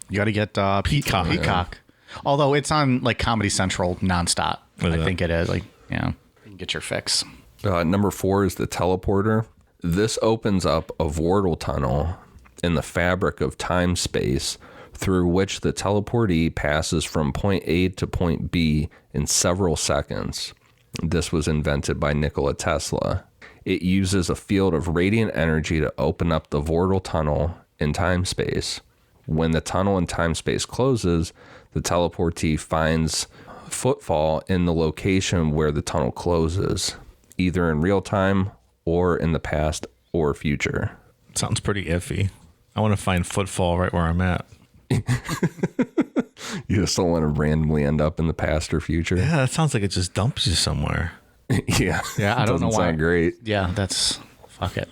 You got to get Peacock. Although it's on like Comedy Central nonstop. Is I it? think it is. Like, yeah, you can get your fix. Number 4 is the teleporter. This opens up a vortal tunnel in the fabric of time-space through which the teleportee passes from point A to point B in several seconds. This was invented by Nikola Tesla. It uses a field of radiant energy to open up the vortal tunnel in time-space. When the tunnel in time-space closes, the teleportee finds footfall in the location where the tunnel closes, either in real time or in the past or future. Sounds pretty iffy. I want to find footfall right where I'm at. You just don't want to randomly end up in the past or future. Yeah, that sounds like it just dumps you somewhere. Yeah. Yeah, I don't know Doesn't why. sound great. Yeah, that's fuck it.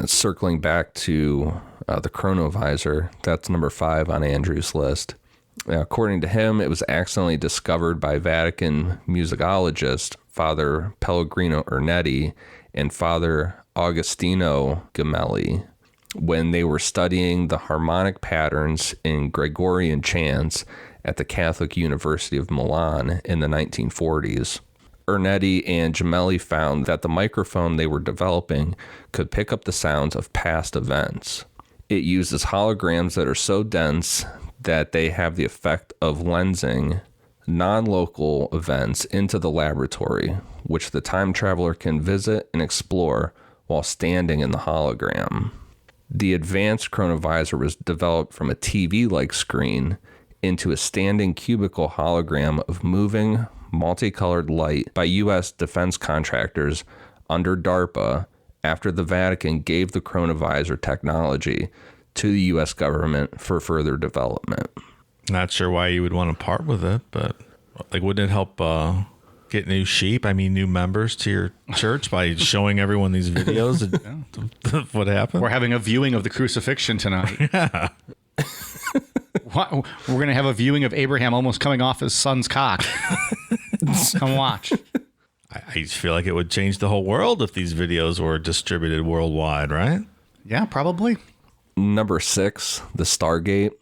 Circling back to the chronovisor, that's number 5 on Andrew's list. According to him, it was accidentally discovered by Vatican musicologist Father Pellegrino Ernetti and Father Agostino Gemelli when they were studying the harmonic patterns in Gregorian chants at the Catholic University of Milan in the 1940s. Ernetti and Gemelli found that the microphone they were developing could pick up the sounds of past events. It uses holograms that are so dense that they have the effect of lensing non-local events into the laboratory, which the time traveler can visit and explore while standing in the hologram. The advanced chronovisor was developed from a TV-like screen into a standing cubicle hologram of moving, multicolored light by U.S. defense contractors under DARPA after the Vatican gave the chronovisor technology to the U.S. government for further development. Not sure why you would want to part with it, but like, wouldn't it help get new sheep? I mean, new members to your church by showing everyone these videos of what happened? We're having a viewing of the crucifixion tonight. Yeah. What? We're going to have a viewing of Abraham almost coming off his son's cock. Come watch. I just feel like it would change the whole world if these videos were distributed worldwide, right? Yeah, probably. Number 6, the Stargate.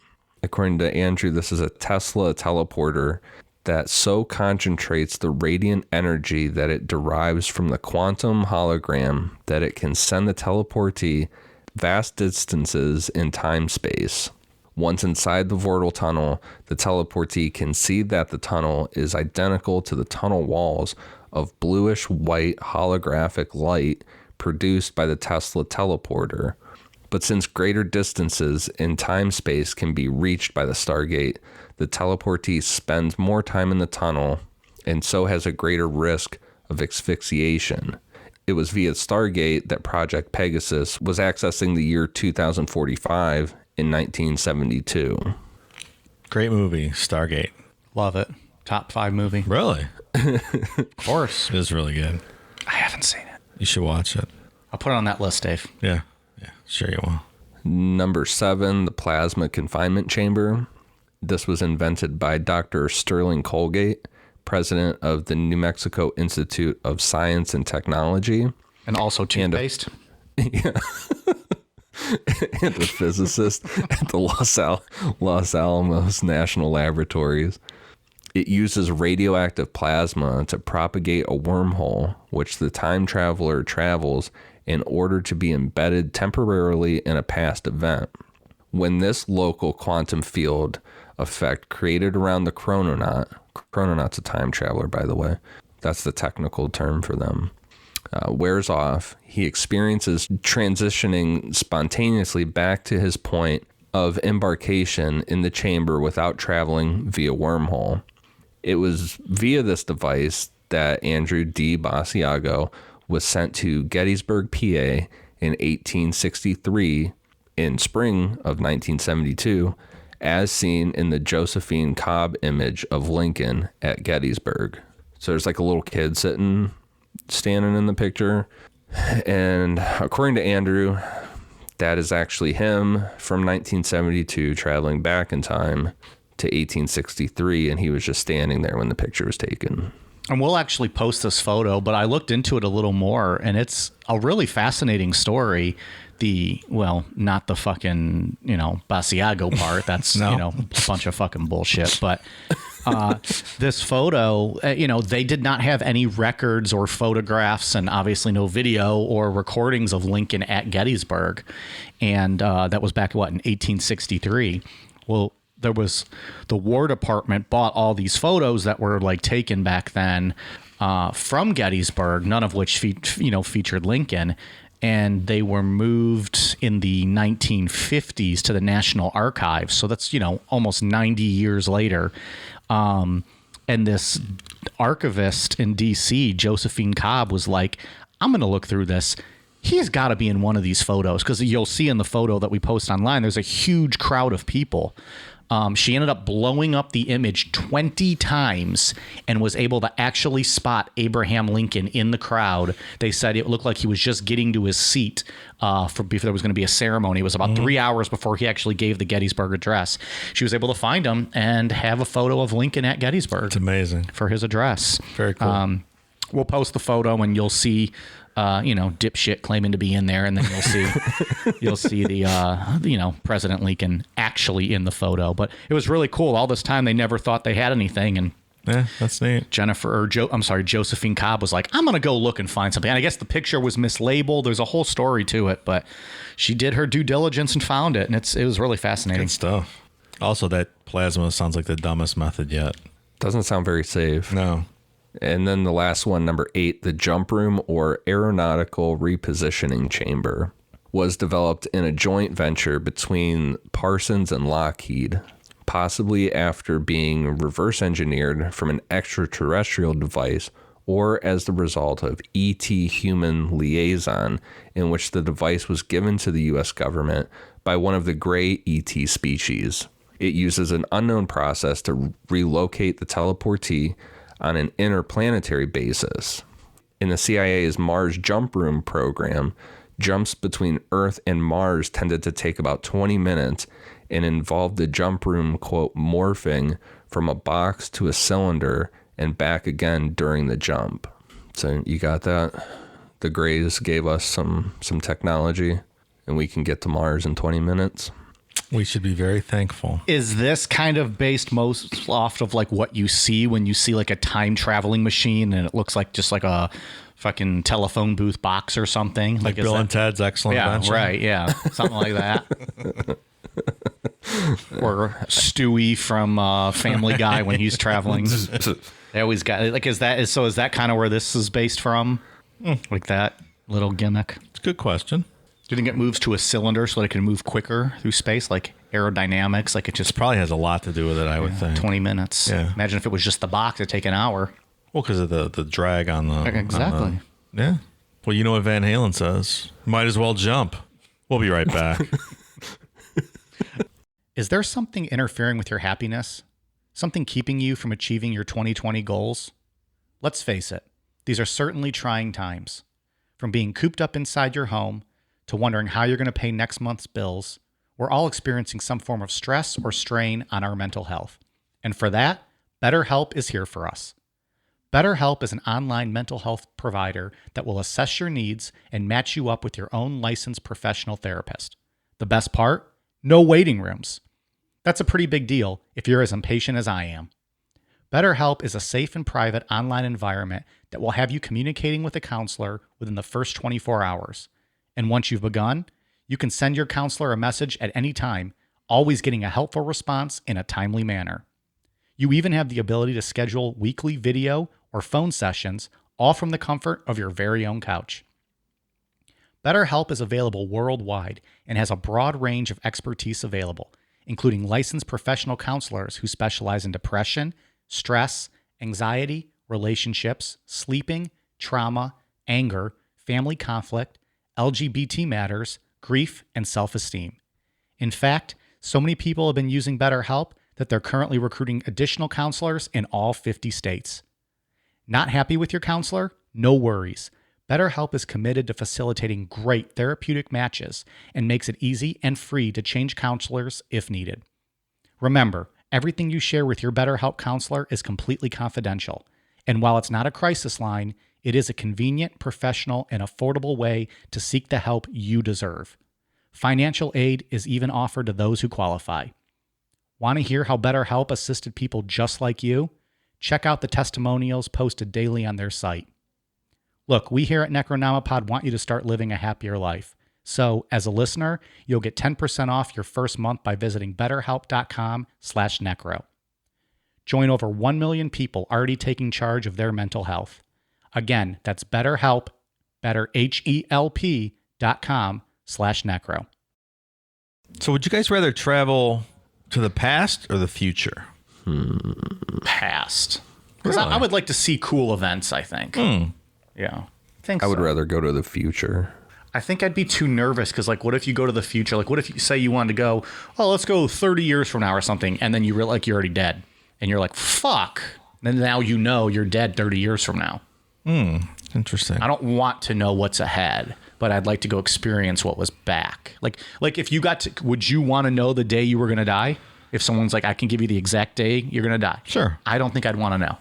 According to Andrew, this is a Tesla teleporter that so concentrates the radiant energy that it derives from the quantum hologram that it can send the teleportee vast distances in time-space. Once inside the vortal tunnel, the teleportee can see that the tunnel is identical to the tunnel walls of bluish-white holographic light produced by the Tesla teleporter. But since greater distances in time-space can be reached by the Stargate, the teleportee spends more time in the tunnel and so has a greater risk of asphyxiation. It was via Stargate that Project Pegasus was accessing the year 2045 in 1972. Great movie, Stargate. Love it. Top 5 movie. Really? Of course. It is really good. I haven't seen it. You should watch it. I'll put it on that list, Dave. Yeah. Yeah, sure you will. Number 7, the plasma confinement chamber. This was invented by Dr. Sterling Colgate, president of the New Mexico Institute of Science and Technology. And also toothpaste. And a physicist at the Los Alamos National Laboratories. It uses radioactive plasma to propagate a wormhole, which the time traveler travels in order to be embedded temporarily in a past event. When this local quantum field effect created around the chrononaut's a time traveler, by the way, that's the technical term for them, wears off, he experiences transitioning spontaneously back to his point of embarkation in the chamber without traveling via wormhole. It was via this device that Andrew D. Basiago was sent to Gettysburg, PA in 1863 in spring of 1972, as seen in the Josephine Cobb image of Lincoln at Gettysburg. So there's like a little kid standing in the picture. And according to Andrew, that is actually him from 1972 traveling back in time to 1863, and he was just standing there when the picture was taken. And we'll actually post this photo, but I looked into it a little more, and it's a really fascinating story. Not the fucking, Basiago part. That's, No. A bunch of fucking bullshit. But This photo, they did not have any records or photographs and obviously no video or recordings of Lincoln at Gettysburg. And that was back, in 1863. Well, there was the War Department bought all these photos that were like taken back then from Gettysburg, none of which featured Lincoln. And they were moved in the 1950s to the National Archives. So that's, almost 90 years later. And this archivist in D.C., Josephine Cobb, was like, I'm going to look through this. He's got to be in one of these photos, because you'll see in the photo that we post online, there's a huge crowd of people. She ended up blowing up the image 20 times and was able to actually spot Abraham Lincoln in the crowd. They said it looked like he was just getting to his seat before there was going to be a ceremony. It was about 3 hours before he actually gave the Gettysburg Address. She was able to find him and have a photo of Lincoln at Gettysburg. It's amazing. For his address. Very cool. We'll post the photo and you'll see dipshit claiming to be in there, and then you'll see the President Lincoln actually in the photo. But it was really cool. All this time they never thought they had anything, and yeah, that's neat. Josephine Cobb was like, I'm gonna go look and find something. And I guess the picture was mislabeled. There's a whole story to it, but she did her due diligence and found it, and it was really fascinating. Good stuff. Also, that plasma sounds like the dumbest method yet. Doesn't sound very safe. No. And then the last one, number 8, the jump room or aeronautical repositioning chamber was developed in a joint venture between Parsons and Lockheed, possibly after being reverse engineered from an extraterrestrial device or as the result of ET human liaison, in which the device was given to the U.S. government by one of the gray ET species. It uses an unknown process to relocate the teleportee on an interplanetary basis. In the CIA's Mars Jump Room program, jumps between Earth and Mars tended to take about 20 minutes and involved the jump room, quote, morphing from a box to a cylinder and back again during the jump. So you got that? The Greys gave us some technology, and we can get to Mars in 20 minutes. We should be very thankful. Is this kind of based most off of like what you see when you see like a time traveling machine and it looks like just like a fucking telephone booth box or something? Like Bill and Ted's Excellent Adventure? Right, yeah. Something like that. Or Stewie from Family Guy when he's traveling. They always got like, is that kind of where this is based from? Like that little gimmick? It's a good question. Do you think it moves to a cylinder so that it can move quicker through space, like aerodynamics? Like it just probably has a lot to do with it, I would think. 20 minutes. Yeah. Imagine if it was just the box, it'd take an hour. Well, because of the drag on the... Exactly. Yeah. Well, you know what Van Halen says. Might as well jump. We'll be right back. Is there something interfering with your happiness? Something keeping you from achieving your 2020 goals? Let's face it, these are certainly trying times. From being cooped up inside your home to wondering how you're going to pay next month's bills, we're all experiencing some form of stress or strain on our mental health. And for that, BetterHelp is here for us. BetterHelp is an online mental health provider that will assess your needs and match you up with your own licensed professional therapist. The best part? No waiting rooms. That's a pretty big deal if you're as impatient as I am. BetterHelp is a safe and private online environment that will have you communicating with a counselor within the first 24 hours. And once you've begun, you can send your counselor a message at any time, always getting a helpful response in a timely manner. You even have the ability to schedule weekly video or phone sessions, all from the comfort of your very own couch. BetterHelp is available worldwide and has a broad range of expertise available, including licensed professional counselors who specialize in depression, stress, anxiety, relationships, sleeping, trauma, anger, family conflict, LGBT matters, grief, and self-esteem. In fact, so many people have been using BetterHelp that they're currently recruiting additional counselors in all 50 states. Not happy with your counselor? No worries. BetterHelp is committed to facilitating great therapeutic matches and makes it easy and free to change counselors if needed. Remember, everything you share with your BetterHelp counselor is completely confidential. And while it's not a crisis line, it is a convenient, professional, and affordable way to seek the help you deserve. Financial aid is even offered to those who qualify. Want to hear how BetterHelp assisted people just like you? Check out the testimonials posted daily on their site. Look, we here at Necronomipod want you to start living a happier life. So, as a listener, you'll get 10% off your first month by visiting betterhelp.com/necro. Join over 1 million people already taking charge of their mental health. Again, that's BetterHelp, betterhelp.com/necro. So would you guys rather travel to the past or the future? Past. Because Really? I would like to see cool events, I think. Yeah. I would rather go to the future. I think I'd be too nervous because, like, what if you go to the future? Like, what if you say you wanted to go, let's go 30 years from now or something, and then you realize like you're already dead. And you're like, fuck. Then now you know you're dead 30 years from now. Interesting. I don't want to know what's ahead, but I'd like to go experience what was back. Like if you got to, would you want to know the day you were going to die? If someone's like, I can give you the exact day you're going to die. Sure. I don't think I'd want to know.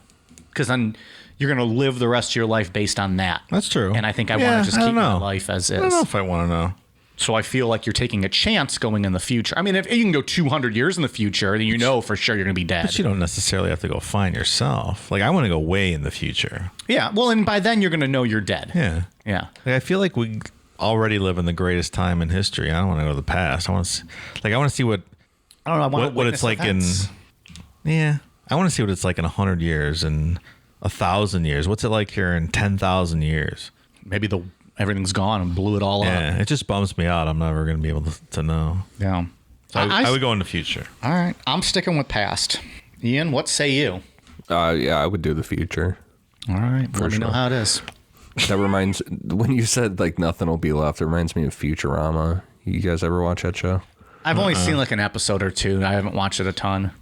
Because then you're going to live the rest of your life based on that. That's true. And I think I want to just keep my life as is. I don't know if I want to know. So I feel like you're taking a chance going in the future. I mean, if you can go 200 years in the future, then you know for sure you're going to be dead. But you don't necessarily have to go find yourself. Like, I want to go way in the future. Yeah. Well, and by then you're going to know you're dead. Yeah. Yeah. Like, I feel like we already live in the greatest time in history. I don't want to go to the past. I want to see what I don't know. I want what it's like events. I want to see what it's like in 100 years and 1,000 years. What's it like here in 10,000 years? Maybe everything's gone and blew it all up. Yeah, it just bums me out. I'm never going to be able to know. Yeah. So I would go in the future. All right. I'm sticking with past. Ian, what say you? Yeah, I would do the future. All right. Let me know sure. how it is. That reminds, when you said like nothing will be left, it reminds me of Futurama. You guys ever watch that show? I've only seen like an episode or two. I haven't watched it a ton.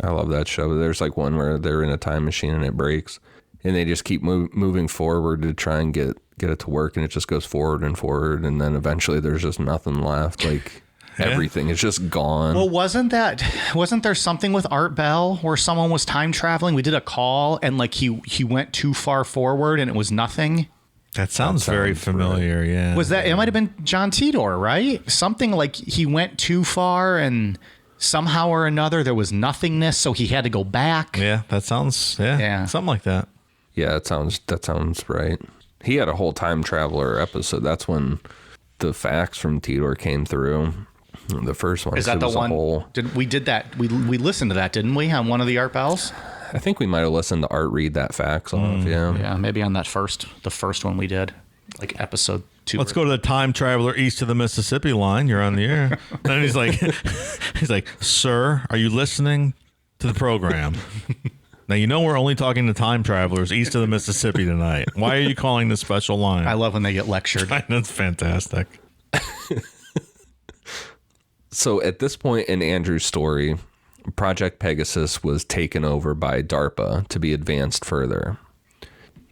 I love that show. There's like one where they're in a time machine and it breaks, and they just keep moving forward to try and get it to work, and it just goes forward, and then eventually there's just nothing left. Like everything is just gone. Well, wasn't there something with Art Bell where someone was time traveling? We did a call and like he went too far forward and it was nothing. That sounds very familiar. Right. Yeah. Was that? It might have been John Titor, right? Something like he went too far and somehow or another there was nothingness, so he had to go back. Yeah, that sounds something like that. Yeah, that sounds right. He had a whole time traveler episode. That's when the facts from Titor came through. The first one. Is that the one? We did that. We listened to that, didn't we, on one of the Art Bells? I think we might have listened to Art read that facts off. Yeah. Yeah, maybe on the first one we did, like episode 2. Let's go to the time traveler east of the Mississippi line. You're on the air. And he's like, sir, are you listening to the program? Now, you know we're only talking to time travelers east of the Mississippi tonight. Why are you calling this special line? I love when they get lectured. That's fantastic. So at this point in Andrew's story, Project Pegasus was taken over by DARPA to be advanced further.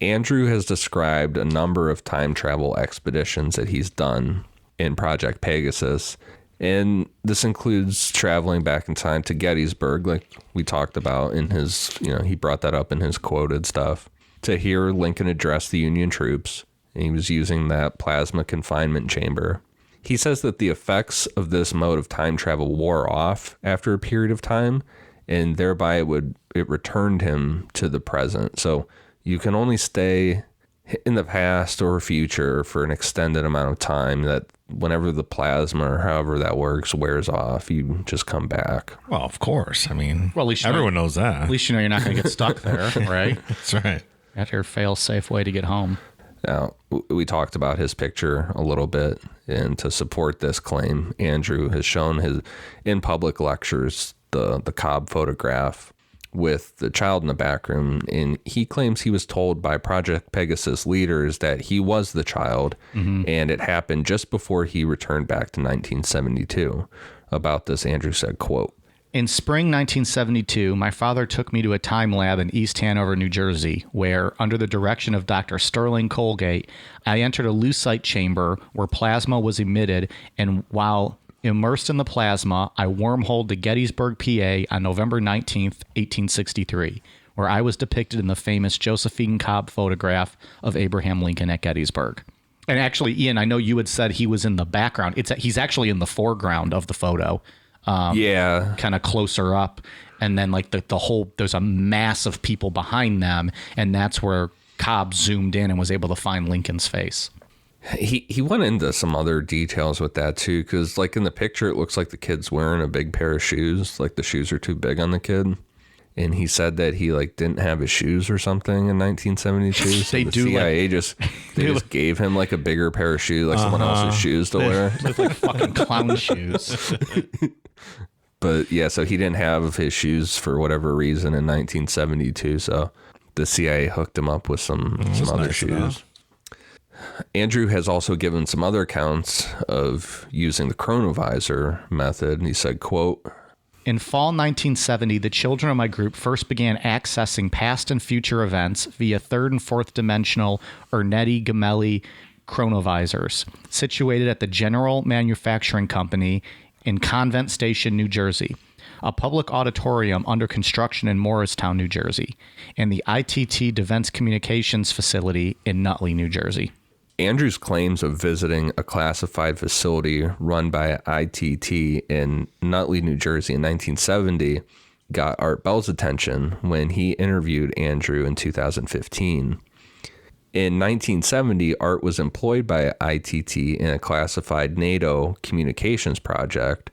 Andrew has described a number of time travel expeditions that he's done in Project Pegasus, and this includes traveling back in time to Gettysburg, like we talked about in his, he brought that up in his quoted stuff, to hear Lincoln address the Union troops. And he was using that plasma confinement chamber. He says that the effects of this mode of time travel wore off after a period of time, and thereby it returned him to the present. So you can only stay in the past or future for an extended amount of time, that whenever the plasma or however that works wears off, you just come back. Well, of course. I mean, Well, at least everyone knows that. At least you know you're not going to get stuck there, right? That's right. That's your fail-safe way to get home. Now, we talked about his picture a little bit, and to support this claim, Andrew has shown in public lectures the Cobb photograph with the child in the background, and he claims he was told by Project Pegasus leaders that he was the child, and it happened just before he returned back to 1972. About this, Andrew said, quote, In spring 1972, my father took me to a time lab in East Hanover, New Jersey, where, under the direction of Dr. Sterling Colgate, I entered a lucite chamber where plasma was emitted, and while immersed in the plasma, I wormholed to Gettysburg, PA on November 19th, 1863, where I was depicted in the famous Josephine Cobb photograph of Abraham Lincoln at Gettysburg. And actually, Ian, I know you had said he was in the background. He's actually in the foreground of the photo. kind of closer up. And then like the whole, there's a mass of people behind them. And that's where Cobb zoomed in and was able to find Lincoln's face. He went into some other details with that too, because like in the picture, it looks like the kid's wearing a big pair of shoes. Like the shoes are too big on the kid. And he said that he like didn't have his shoes or something in 1972. So They the do, CIA just gave him like a bigger pair of shoes, like someone else's shoes to wear. Look like fucking clown shoes. But yeah, so he didn't have his shoes for whatever reason in 1972. So the CIA hooked him up with some other nice shoes. Andrew has also given some other accounts of using the chronovisor method. And he said, quote, "In fall 1970, the children of my group first began accessing past and future events via third and fourth dimensional Ernetti Gemelli chronovisors, situated at the General Manufacturing Company in Convent Station, New Jersey, a public auditorium under construction in Morristown, New Jersey, and the ITT Defense Communications Facility in Nutley, New Jersey." Andrew's claims of visiting a classified facility run by ITT in Nutley, New Jersey in 1970 got Art Bell's attention when he interviewed Andrew in 2015. In 1970, Art was employed by ITT in a classified NATO communications project,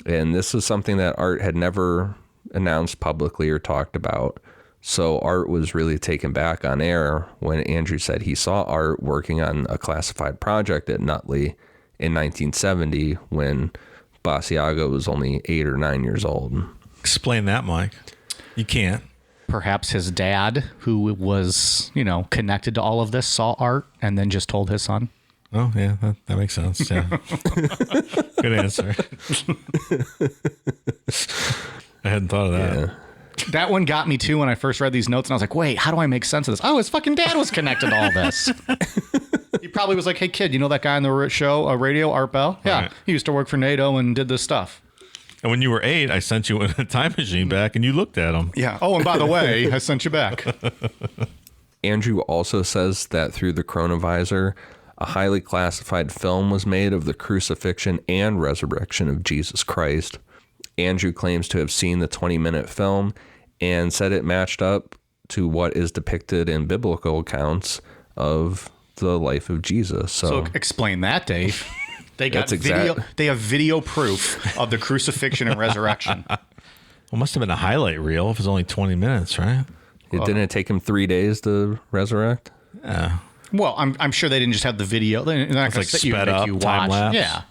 and this was something that Art had never announced publicly or talked about. So Art was really taken back on air when Andrew said he saw Art working on a classified project at Nutley in 1970 when Basiago was only 8 or 9 years old. Explain that, Mike. You can't. Perhaps his dad, who was, connected to all of this, saw Art and then just told his son. Oh, yeah, that makes sense. Yeah. Good answer. I hadn't thought of that. Yeah. That one got me too when I first read these notes, and I was like, wait, how do I make sense of this? Oh, his fucking dad was connected to all this. He probably was like, hey, kid, you know that guy on the show, radio, Art Bell? Yeah, Right. He used to work for NATO and did this stuff. And when you were 8, I sent you in a time machine back, and you looked at him. Yeah. Oh, and by the way, I sent you back. Andrew also says that through the chronovisor, a highly classified film was made of the crucifixion and resurrection of Jesus Christ. Andrew claims to have seen the 20-minute film and said it matched up to what is depicted in biblical accounts of the life of Jesus. So explain that, Dave. They got video. They have video proof of the crucifixion and resurrection. Well, it must have been a highlight reel if it's only 20 minutes, right? Didn't take him 3 days to resurrect? Yeah. Well, I'm sure they didn't just have the video. They're not going to sit you and make you watch. time lapse. Yeah.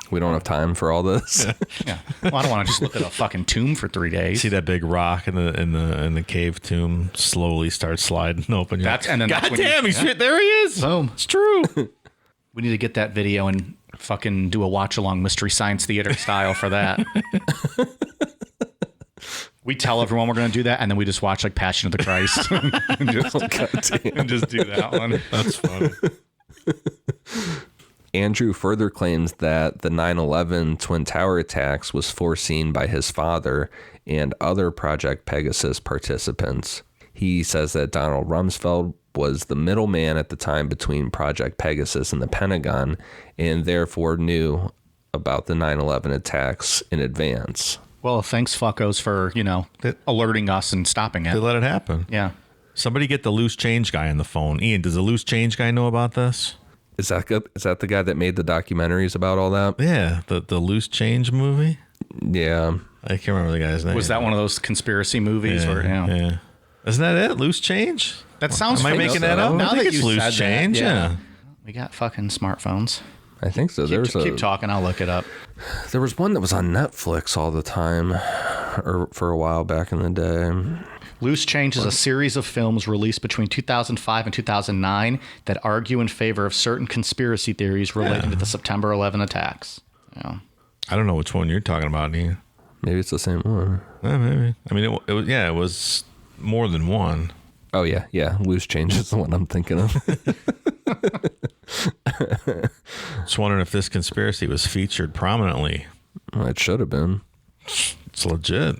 We don't have time for all this. Yeah. Well, I don't want to just look at a fucking tomb for 3 days. See that big rock in the cave tomb slowly start sliding open. God damn, there he is. Boom. It's true. We need to get that video and fucking do a watch along Mystery Science Theater style for that. We tell everyone we're going to do that, and then we just watch like Passion of the Christ and just do that one. That's funny. Andrew further claims that the 9/11 Twin Tower attacks was foreseen by his father and other Project Pegasus participants. He says that Donald Rumsfeld was the middleman at the time between Project Pegasus and the Pentagon, and therefore knew about the 9/11 attacks in advance. Well, thanks, fuckos, for, alerting us and stopping it. They let it happen. Yeah. Somebody get the loose change guy on the phone. Ian, does the loose change guy know about this? Is that the guy that made the documentaries about all that? Yeah, the loose change movie. Yeah. I can't remember the guy's name. Was that one of those conspiracy movies? Yeah. Isn't that it? Loose change? That sounds Am I making that up? Now I think that it's you loose said change. that, Yeah. We got fucking smartphones. I think so. Keep talking. I'll look it up. There was one that was on Netflix all the time, or for a while back in the day. Loose Change is a series of films released between 2005 and 2009 that argue in favor of certain conspiracy theories relating to the September 11 attacks. Yeah. I don't know which one you're talking about, Ian. Maybe it's the same one. Maybe. I mean, it was more than one. Oh, yeah. Loose Change is the one I'm thinking of. Just wondering if this conspiracy was featured prominently. Well, it should have been. It's legit.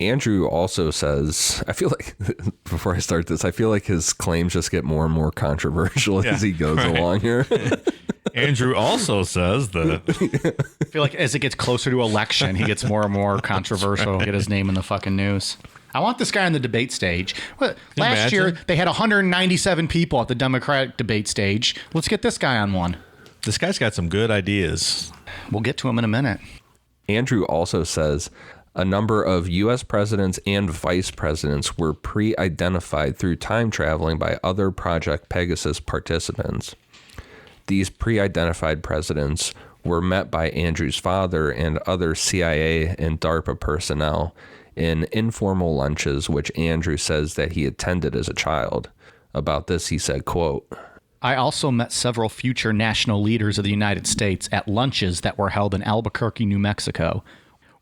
Andrew also says, I feel like, before I start this, I feel like his claims just get more and more controversial as he goes along here. Andrew also says that. I feel like as it gets closer to election, he gets more and more controversial. Get his name in the fucking news. I want this guy on the debate stage. Last year, they had 197 people at the Democratic debate stage. Let's get this guy on one. This guy's got some good ideas. We'll get to him in a minute. Andrew also says a number of U.S. presidents and vice presidents were pre-identified through time traveling by other Project Pegasus participants. These pre-identified presidents were met by Andrew's father and other CIA and DARPA personnel in informal lunches, which Andrew says that he attended as a child. About this, he said, quote, I also met several future national leaders of the United States at lunches that were held in Albuquerque, New Mexico,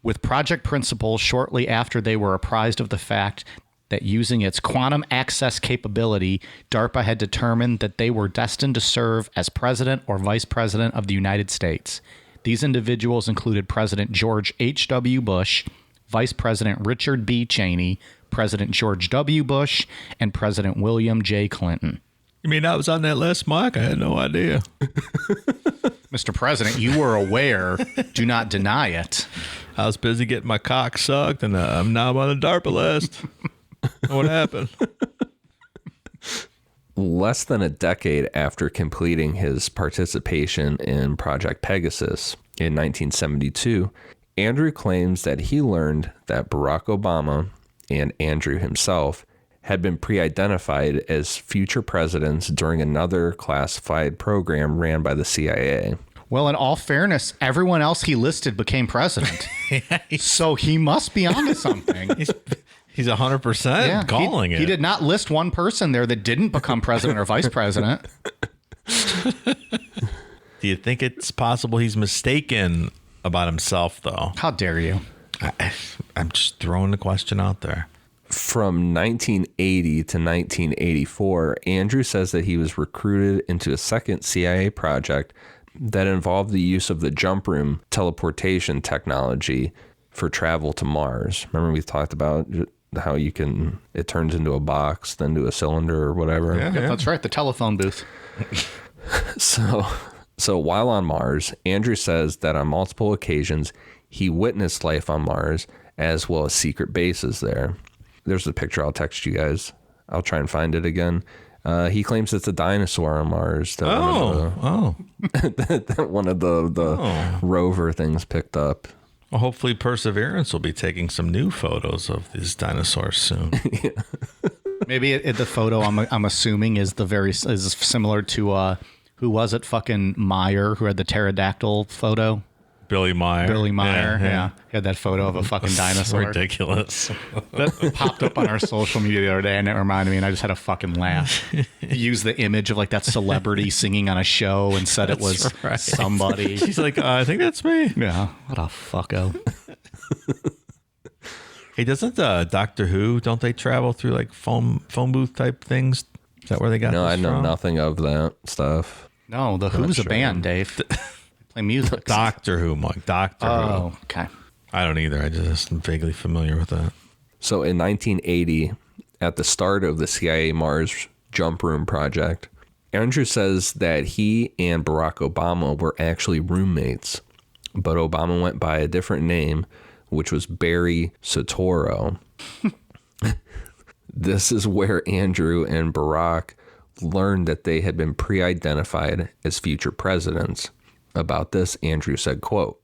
with project principals shortly after they were apprised of the fact that using its quantum access capability, DARPA had determined that they were destined to serve as president or vice president of the United States. These individuals included President George H.W. Bush, Vice President Richard B. Cheney, President George W. Bush, and President William J. Clinton. You mean I was on that list, Mike? I had no idea. Mr. President, you were aware. Do not deny it. I was busy getting my cock sucked, and I'm now on the DARPA list. What happened? Less than a decade after completing his participation in Project Pegasus in 1972, Andrew claims that he learned that Barack Obama and Andrew himself had been pre-identified as future presidents during another classified program ran by the CIA. Well, in all fairness, everyone else he listed became president. So he must be onto something. He's 100% calling it. He did not list one person there that didn't become president or vice president. Do you think it's possible he's mistaken about himself, though? How dare you? I'm just throwing the question out there. From 1980 to 1984, Andrew says that he was recruited into a second CIA project that involved the use of the jump room teleportation technology for travel to Mars. Remember we talked about how it turns into a box, then to a cylinder or whatever? Yeah, that's right, the telephone booth. So while on Mars, Andrew says that on multiple occasions, he witnessed life on Mars as well as secret bases there. There's a picture I'll text you guys. I'll try and find it again. He claims it's a dinosaur on Mars. That one of the rover things picked up. Well, hopefully Perseverance will be taking some new photos of these dinosaurs soon. Yeah. Maybe the photo I'm assuming is similar to who was it? Fucking Meyer, who had the pterodactyl photo. Billy Meyer. Yeah. He had that photo of a fucking dinosaur. Ridiculous. That popped up on our social media the other day, and it reminded me, and I just had a fucking laugh. He used the image of like that celebrity singing on a show and said it was somebody. He's like, I think that's me. Yeah. What a fucko. Hey, doesn't Doctor Who, don't they travel through like phone booth type things? Is that where they got No, this I know from? nothing of that stuff. No, the Who's a band, Dave. Play music. Doctor Who, Mike. Doctor Who. Oh, okay. I don't either. I just am vaguely familiar with that. So in 1980, at the start of the CIA Mars jump room project, Andrew says that he and Barack Obama were actually roommates, but Obama went by a different name, which was Barry Soetoro. This is where Andrew and Barack learned that they had been pre-identified as future presidents. About this, Andrew said, quote,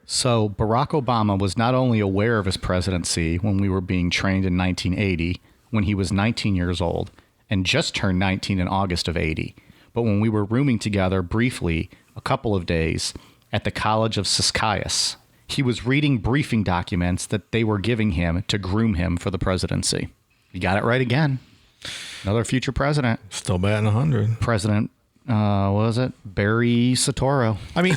So Barack Obama was not only aware of his presidency when we were being trained in 1980, when he was 19 years old, and just turned 19 in August of 80, but when we were rooming together briefly a couple of days at the College of Siskiyous, he was reading briefing documents that they were giving him to groom him for the presidency. You got it right again. Another future president. Still batting 100. President, what was it? Barry Soetoro. I mean,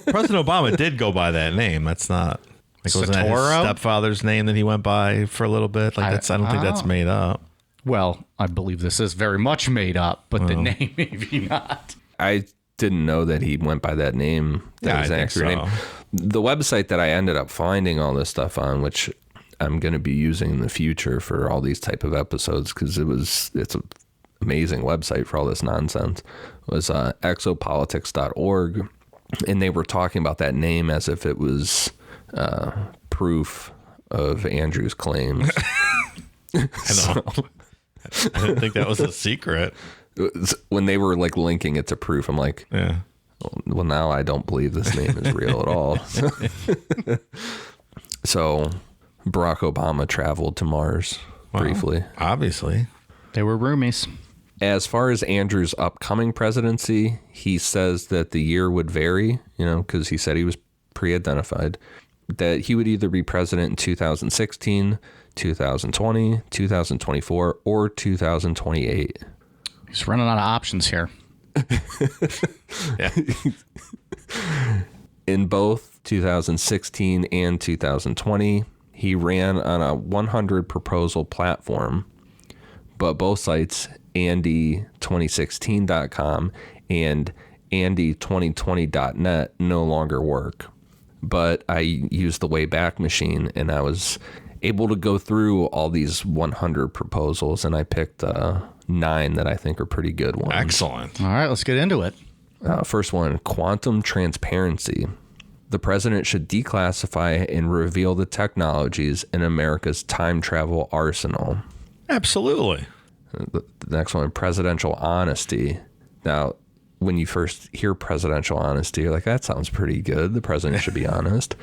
President Obama did go by that name. That's not like wasn't that his Soetoro? stepfather's name that he went by for a little bit? Like I don't think that's made up. Well, I believe this is very much made up, but the name maybe not. I didn't know that he went by that name. That was I an think actual so. name. The website that I ended up finding all this stuff on, which I'm going to be using in the future for all these type of episodes, because it's amazing website for all this nonsense, was exopolitics.org. And they were talking about that name as if it was proof of Andrew's claims. I know. I didn't think that was a secret. When they were like linking it to proof, I'm like, Yeah. well, now I don't believe this name is real at all. So Barack Obama traveled to Mars briefly. Obviously. They were roomies. As far as Andrew's upcoming presidency, he says that the year would vary, because he said he was pre-identified, that he would either be president in 2016, 2020, 2024, or 2028. He's running out of options here. Yeah. In both 2016 and 2020, he ran on a 100 proposal platform, but both sites, Andy2016.com and Andy2020.net, no longer work. But I used the Wayback Machine, and I was able to go through all these 100 proposals, and I picked 9 that I think are pretty good ones. Excellent. All right, let's get into it. First one, quantum transparency. The president should declassify and reveal the technologies in America's time travel arsenal. Absolutely. The next one, presidential honesty. Now, when you first hear presidential honesty, you're like, that sounds pretty good. The president should be honest.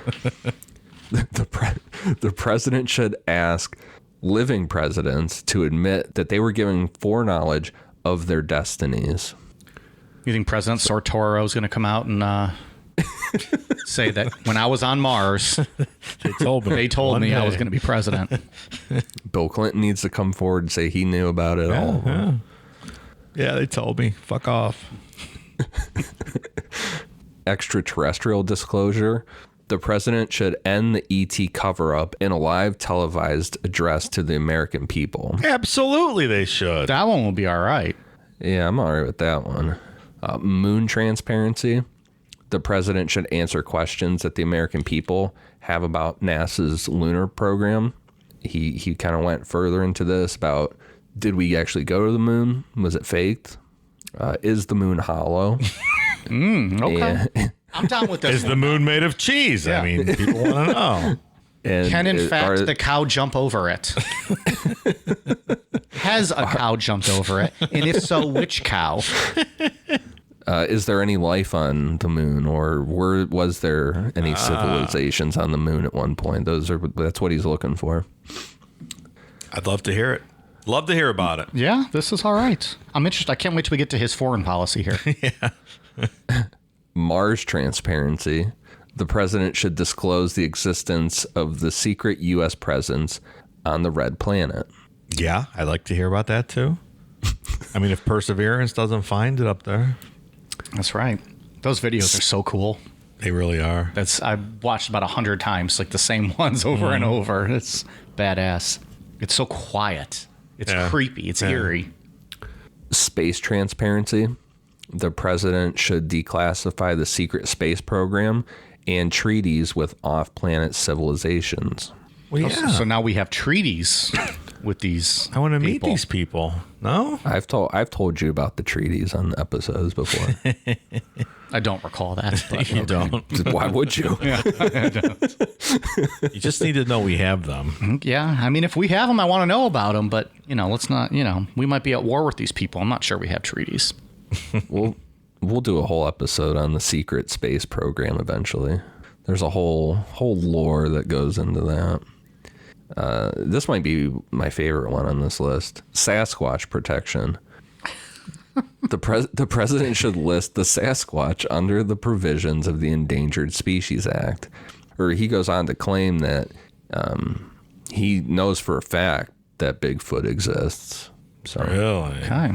The president should ask living presidents to admit that they were given foreknowledge of their destinies. You think President Sartoro is going to come out and say that when I was on Mars, They told me I was going to be president? Bill Clinton needs to come forward and say he knew about it all. Yeah, they told me. Fuck off. Extraterrestrial disclosure. The president should end the ET cover-up in a live televised address to the American people. Absolutely, they should. That one will be all right. Yeah, I'm all right with that one. Moon transparency. The president should answer questions that the American people have about NASA's lunar program. He kind of went further into this about, did we actually go to the moon? Was it faked? Is the moon hollow? Okay. I'm down with this. Is the moon made of cheese? Yeah. I mean, people want to know. And Can in fact the cow jump over it? Has a cow jumped over it? And if so, which cow? is there any life on the moon, or was there any civilizations on the moon at one point? That's what he's looking for. I'd love to hear it. Love to hear about it. Yeah, this is all right. I'm interested. I can't wait till we get to his foreign policy here. Mars transparency. The president should disclose the existence of the secret U.S. presence on the red planet. Yeah, I'd like to hear about that too. I mean, if Perseverance doesn't find it up there. That's right. Those videos are so cool. They really are. I've watched about 100 times, like the same ones over and over. It's badass. It's so quiet. It's creepy. It's eerie. Space transparency. The president should declassify the secret space program and treaties with off-planet civilizations. Well, yeah. So now we have treaties with these. I want to meet people. these people. No? I've told you about the treaties on episodes before. I don't recall that. But You don't. Why would you? You just need to know we have them. Yeah, I mean, if we have them, I want to know about them. But, let's not, we might be at war with these people. I'm not sure we have treaties. We'll do a whole episode on the secret space program eventually. There's a whole lore that goes into that. This might be my favorite one on this list. Sasquatch protection. The president should list the Sasquatch under the provisions of the Endangered Species Act. Or he goes on to claim that he knows for a fact that Bigfoot exists. So, Really? Okay.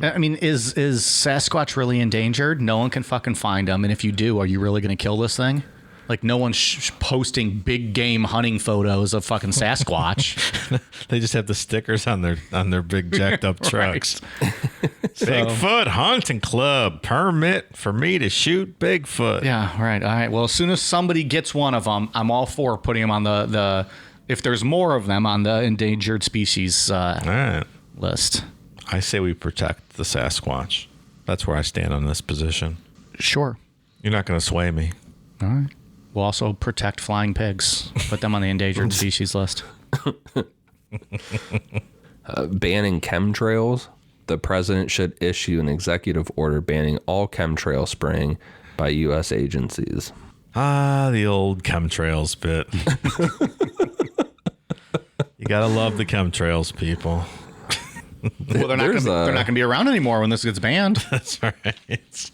I mean, is Sasquatch really endangered? No one can fucking find him. And if you do, are you really going to kill this thing? Like, no one's posting big game hunting photos of fucking Sasquatch. They just have the stickers on their big jacked up trucks. Bigfoot hunting club permit for me to shoot Bigfoot. Yeah, right. All right. Well, as soon as somebody gets one of them, I'm all for putting them on the if there's more of them, on the endangered species All right. list. I say we protect the Sasquatch. That's where I stand on this position. Sure. You're not going to sway me. All right. We'll also protect flying pigs. Put them on the endangered species list. Banning chemtrails. The president should issue an executive order banning all chemtrail spraying by U.S. agencies. Ah, the old chemtrails bit. You got to love the chemtrails, people. Well, they're not going to be around anymore when this gets banned. That's right.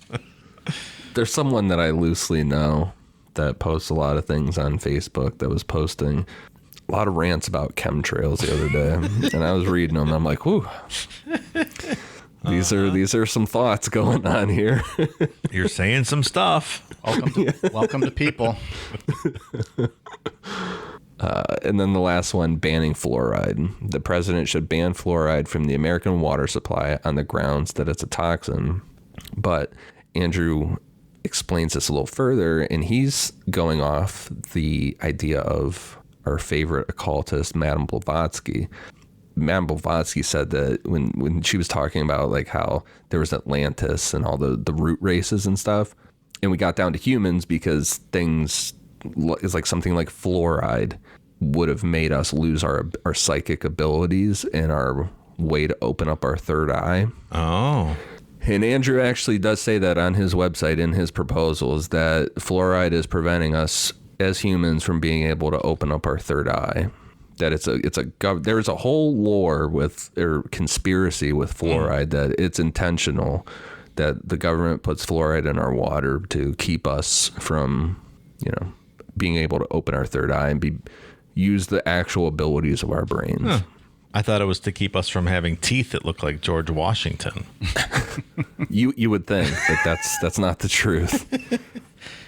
There's someone that I loosely know that posts a lot of things on Facebook that was posting a lot of rants about chemtrails the other day. And I was reading them and I'm like, whew. These are some thoughts going on here. You're saying some stuff. Welcome to people. And then the last one, banning fluoride. The president should ban fluoride from the American water supply on the grounds that it's a toxin. But Andrew explains this a little further, and he's going off the idea of our favorite occultist, Madame Blavatsky. Madame Blavatsky said that when she was talking about like how there was Atlantis and all the root races and stuff, and we got down to humans because things is like something like fluoride would have made us lose our psychic abilities and our way to open up our third eye. Oh. And Andrew actually does say that on his website in his proposals that fluoride is preventing us as humans from being able to open up our third eye. That there's a whole lore or conspiracy with fluoride that it's intentional, that the government puts fluoride in our water to keep us from, being able to open our third eye and use the actual abilities of our brains. Huh. I thought it was to keep us from having teeth that look like George Washington. You would think, but that's not the truth.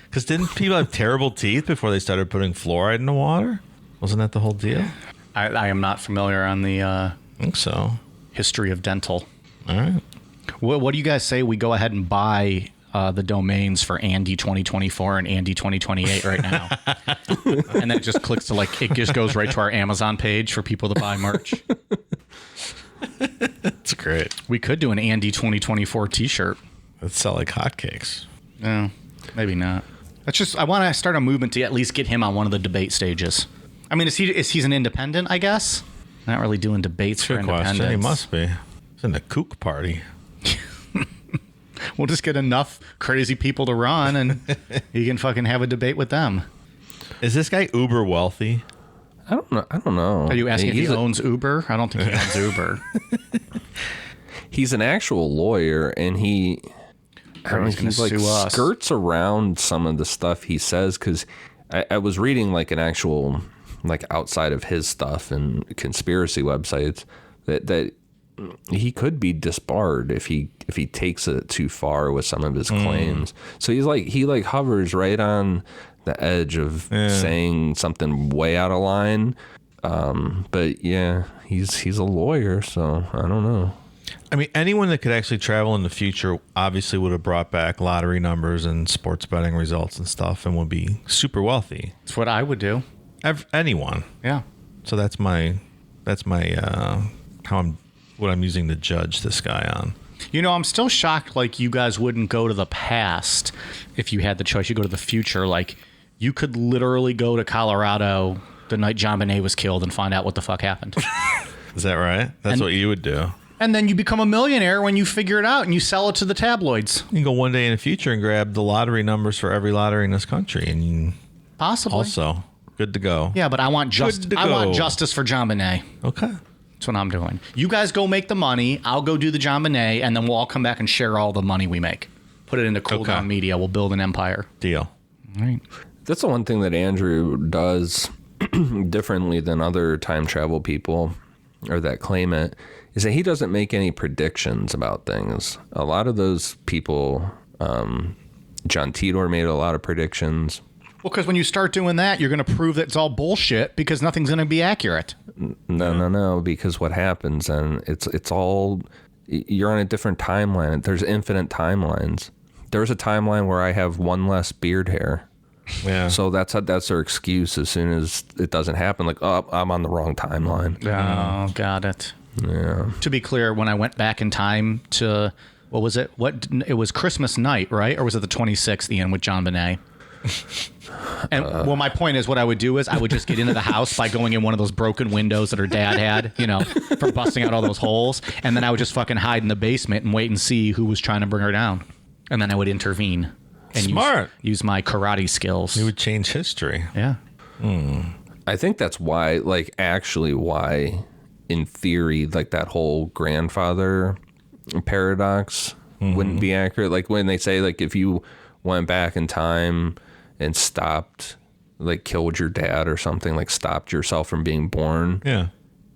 Because didn't people have terrible teeth before they started putting fluoride in the water? Wasn't that the whole deal? I am not familiar on the I think so. history of dental. All right. What do you guys say we go ahead and buy the domains for Andy 2024 and Andy 2028 right now? And then it just clicks to it just goes right to our Amazon page for people to buy merch. That's great. We could do an Andy 2024 t-shirt. That'd sell like hotcakes. No, maybe not. I want to start a movement to at least get him on one of the debate stages. I mean, he's an independent, I guess? Not really doing debates for independents. Question. He must be. He's in the kook party. We'll just get enough crazy people to run, and he can fucking have a debate with them. Is this guy uber wealthy? I don't know. Are you asking if he owns Uber? I don't think he owns Uber. He's an actual lawyer, and he skirts around some of the stuff he says, because I was reading like an actual outside of his stuff and conspiracy websites that he could be disbarred if he takes it too far with some of his claims. So he hovers right on the edge of saying something way out of line. But yeah, he's a lawyer, so I don't know. I mean, anyone that could actually travel in the future obviously would have brought back lottery numbers and sports betting results and stuff, and would be super wealthy. That's what I would do. Anyone. Yeah. So that's my what I'm using to judge this guy on. I'm still shocked you guys wouldn't go to the past if you had the choice. You go to the future. You could literally go to Colorado the night John Bonet was killed and find out what the fuck happened. Is that right? That's what you would do. And then you become a millionaire when you figure it out and you sell it to the tabloids. You can go one day in the future and grab the lottery numbers for every lottery in this country, and you possibly also good to go. Yeah, but I want justice for John Bonet. Okay. That's what I'm doing. You guys go make the money. I'll go do the John Bonet, and then we'll all come back and share all the money we make. Put it into Cool Down Media. We'll build an empire. Deal. All right. That's the one thing that Andrew does differently than other time travel people, or that claim it, is that he doesn't make any predictions about things. A lot of those people, John Titor made a lot of predictions. Well, because when you start doing that, you're going to prove that it's all bullshit because nothing's going to be accurate. No, because what happens, and it's all, you're on a different timeline. There's infinite timelines. There's a timeline where I have one less beard hair. Yeah. So that's their excuse as soon as it doesn't happen. I'm on the wrong timeline. Oh, got it. Yeah. To be clear, when I went back in time to, what was it? It was Christmas night, right? Or was it the 26th, Ian, with John Bonet? And well, my point is, what I would do is I would just get into the house by going in one of those broken windows that her dad had, for busting out all those holes. And then I would just fucking hide in the basement and wait and see who was trying to bring her down. And then I would intervene. And Smart. Use my karate skills. You would change history. Yeah. I think that's why, in theory, like that whole grandfather paradox wouldn't be accurate. Like when they say, like, if you went back in time and stopped, like killed your dad or something, like stopped yourself from being born,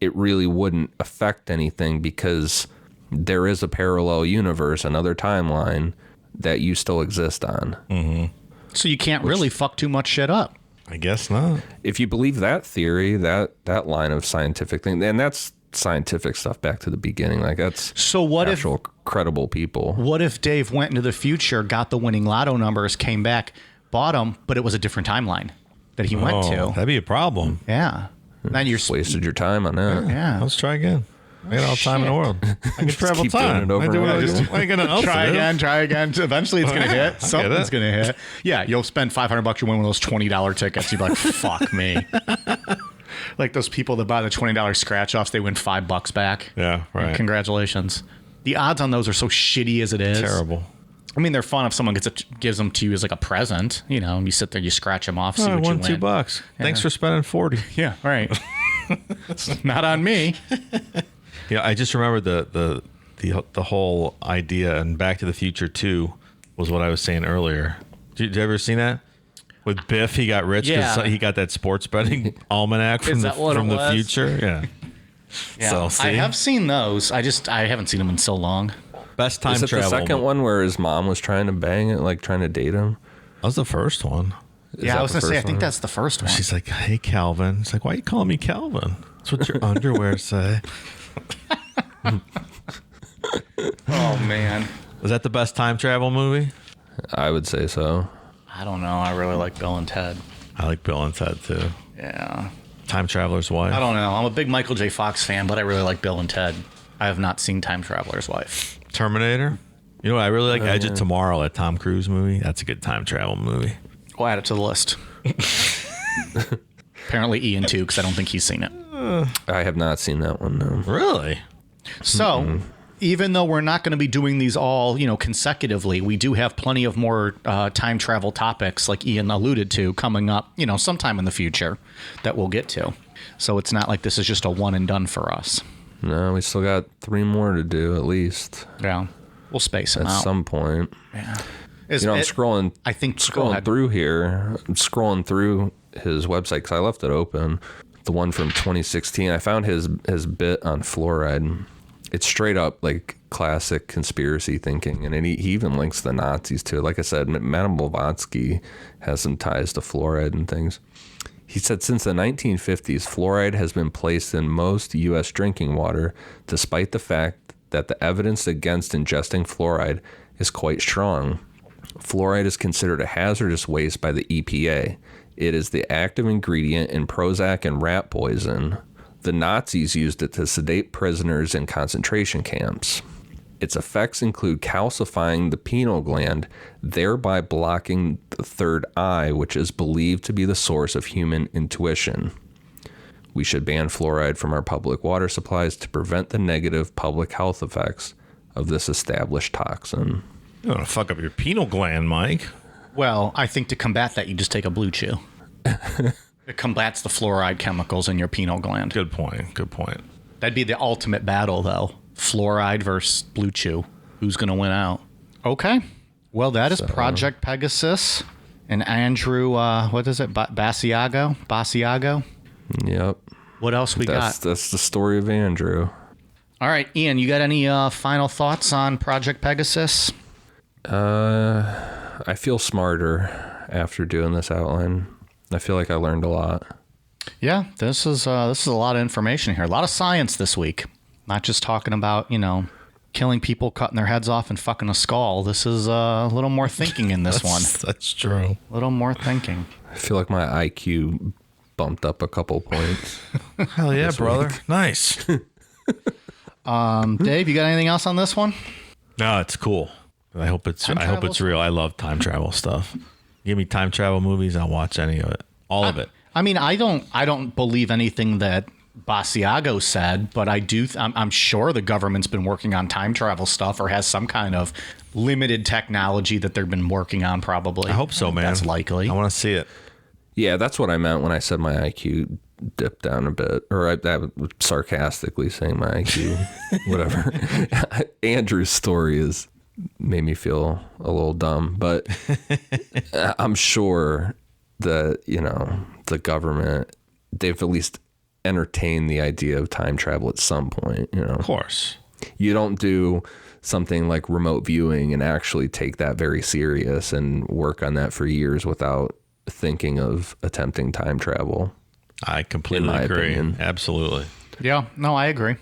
it really wouldn't affect anything because there is a parallel universe, another timeline that you still exist on. So you can't really fuck too much shit up. I guess not. If you believe that theory, that line of scientific thing, and that's scientific stuff back to the beginning. Like that's so what actual credible people. What if Dave went into the future, got the winning lotto numbers, came back, bought them, but it was a different timeline that he went to? That'd be a problem. Yeah. Then you're Just wasted your time on that. Yeah. Let's try again. I got all the time in the world. I can travel keep doing time. it over and over. I ain't gonna else try to do. again. Eventually it's going to hit. Something's going to hit. Yeah, you'll spend $500, you win one of those $20 tickets. You'll be like, fuck me. Like those people that buy the $20 scratch offs, they win $5 back. Yeah, right. Congratulations. The odds on those are so shitty as it is. Terrible. I mean, they're fun if someone gives them to you as like a present, and you sit there, you scratch them off, see what I you won win. $2. Thanks for spending 40. Yeah, right. It's not on me. Yeah, I just remember the whole idea, and Back to the Future 2 was what I was saying earlier. Did you ever seen that? With Biff, he got rich because he got that sports betting almanac from the future. Yeah. Yeah, So, I have seen those. I haven't seen them in so long. Best time Is it travel. the second one where his mom was trying to bang it, like trying to date him? That was the first one. I was going to say, I think that's the first one. She's like, "Hey, Calvin." It's like, "Why are you calling me Calvin? That's what your underwear say." Oh, man. Was that the best time travel movie? I would say so. I don't know. I really like Bill and Ted. I like Bill and Ted too. Yeah. Time Traveler's Wife. I don't know. I'm a big Michael J. Fox fan, but I really like Bill and Ted. I have not seen Time Traveler's Wife. Terminator. You know what? I really like Edge of Tomorrow, that Tom Cruise movie. That's a good time travel movie. We'll add it to the list. Apparently Ian too, because I don't think he's seen it. I have not seen that one, no. Really? So, even though we're not going to be doing these all, consecutively, we do have plenty of more time travel topics, like Ian alluded to, coming up, sometime in the future that we'll get to. So it's not like this is just a one and done for us. No, we still got 3 more to do at least. Yeah, we'll space them At out. some point. Yeah. I'm scrolling. I think scrolling through here. I'm scrolling through his website because I left it open. The one from 2016. I found his bit on fluoride. It's straight up like classic conspiracy thinking, and he even links the Nazis to it. Like I said, Madame Blavatsky has some ties to fluoride and things. He said since the 1950s, fluoride has been placed in most U.S. drinking water, despite the fact that the evidence against ingesting fluoride is quite strong. Fluoride is considered a hazardous waste by the EPA. It is the active ingredient in Prozac and rat poison. The Nazis used it to sedate prisoners in concentration camps. Its effects include calcifying the pineal gland, thereby blocking the third eye, which is believed to be the source of human intuition. We should ban fluoride from our public water supplies to prevent the negative public health effects of this established toxin. You don't want to fuck up your pineal gland, Mike. Well, I think to combat that, you just take a Blue Chew. It combats the fluoride chemicals in your pineal gland. Good point. Good point. That'd be the ultimate battle, though. Fluoride versus Blue Chew. Who's going to win out? Okay. Well, that is Project Pegasus and Andrew, what is it? Basiago? Yep. What else we got? That's the story of Andrew. All right, Ian, you got any final thoughts on Project Pegasus? I feel smarter after doing this outline. I feel like I learned a lot. Yeah, this is a lot of information here. A lot of science this week. Not just talking about, killing people, cutting their heads off, and fucking a skull. This is a little more thinking in this one. That's true. A little more thinking. I feel like my IQ bumped up a couple points. Hell yeah, brother. Nice. Dave, you got anything else on this one? No, it's cool. I hope it's real. I love time travel stuff. Give me time travel movies, I'll watch any of it. All of it. I mean, I don't believe anything that Basiago said, but I'm sure the government's been working on time travel stuff or has some kind of limited technology that they've been working on probably. I hope so, man. That's likely. I want to see it. Yeah, that's what I meant when I said my IQ dipped down a bit, or I was sarcastically saying my IQ, whatever. Andrew's story has made me feel a little dumb, but I'm sure that, the government, they've at least entertained the idea of time travel at some point, Of course. You don't do something like remote viewing and actually take that very serious and work on that for years without thinking of attempting time travel. I completely agree. Opinion. Absolutely. Yeah, no, I agree.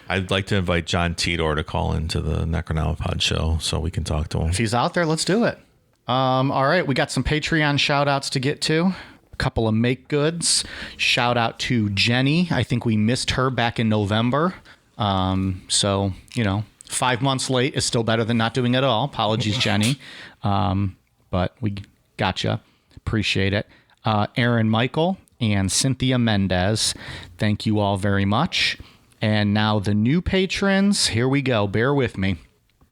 I'd like to invite John Tidor to call into the Necronomipod show so we can talk to him. If he's out there, let's do it. All right, we got some Patreon shout outs to get to. A couple of make goods. Shout out to Jenny. I think we missed her back in November. So, 5 months late is still better than not doing it at all. Apologies, Jenny. But we gotcha. Appreciate it. Aaron Michael and Cynthia Mendez. Thank you all very much. And now the new patrons. Here we go. Bear with me.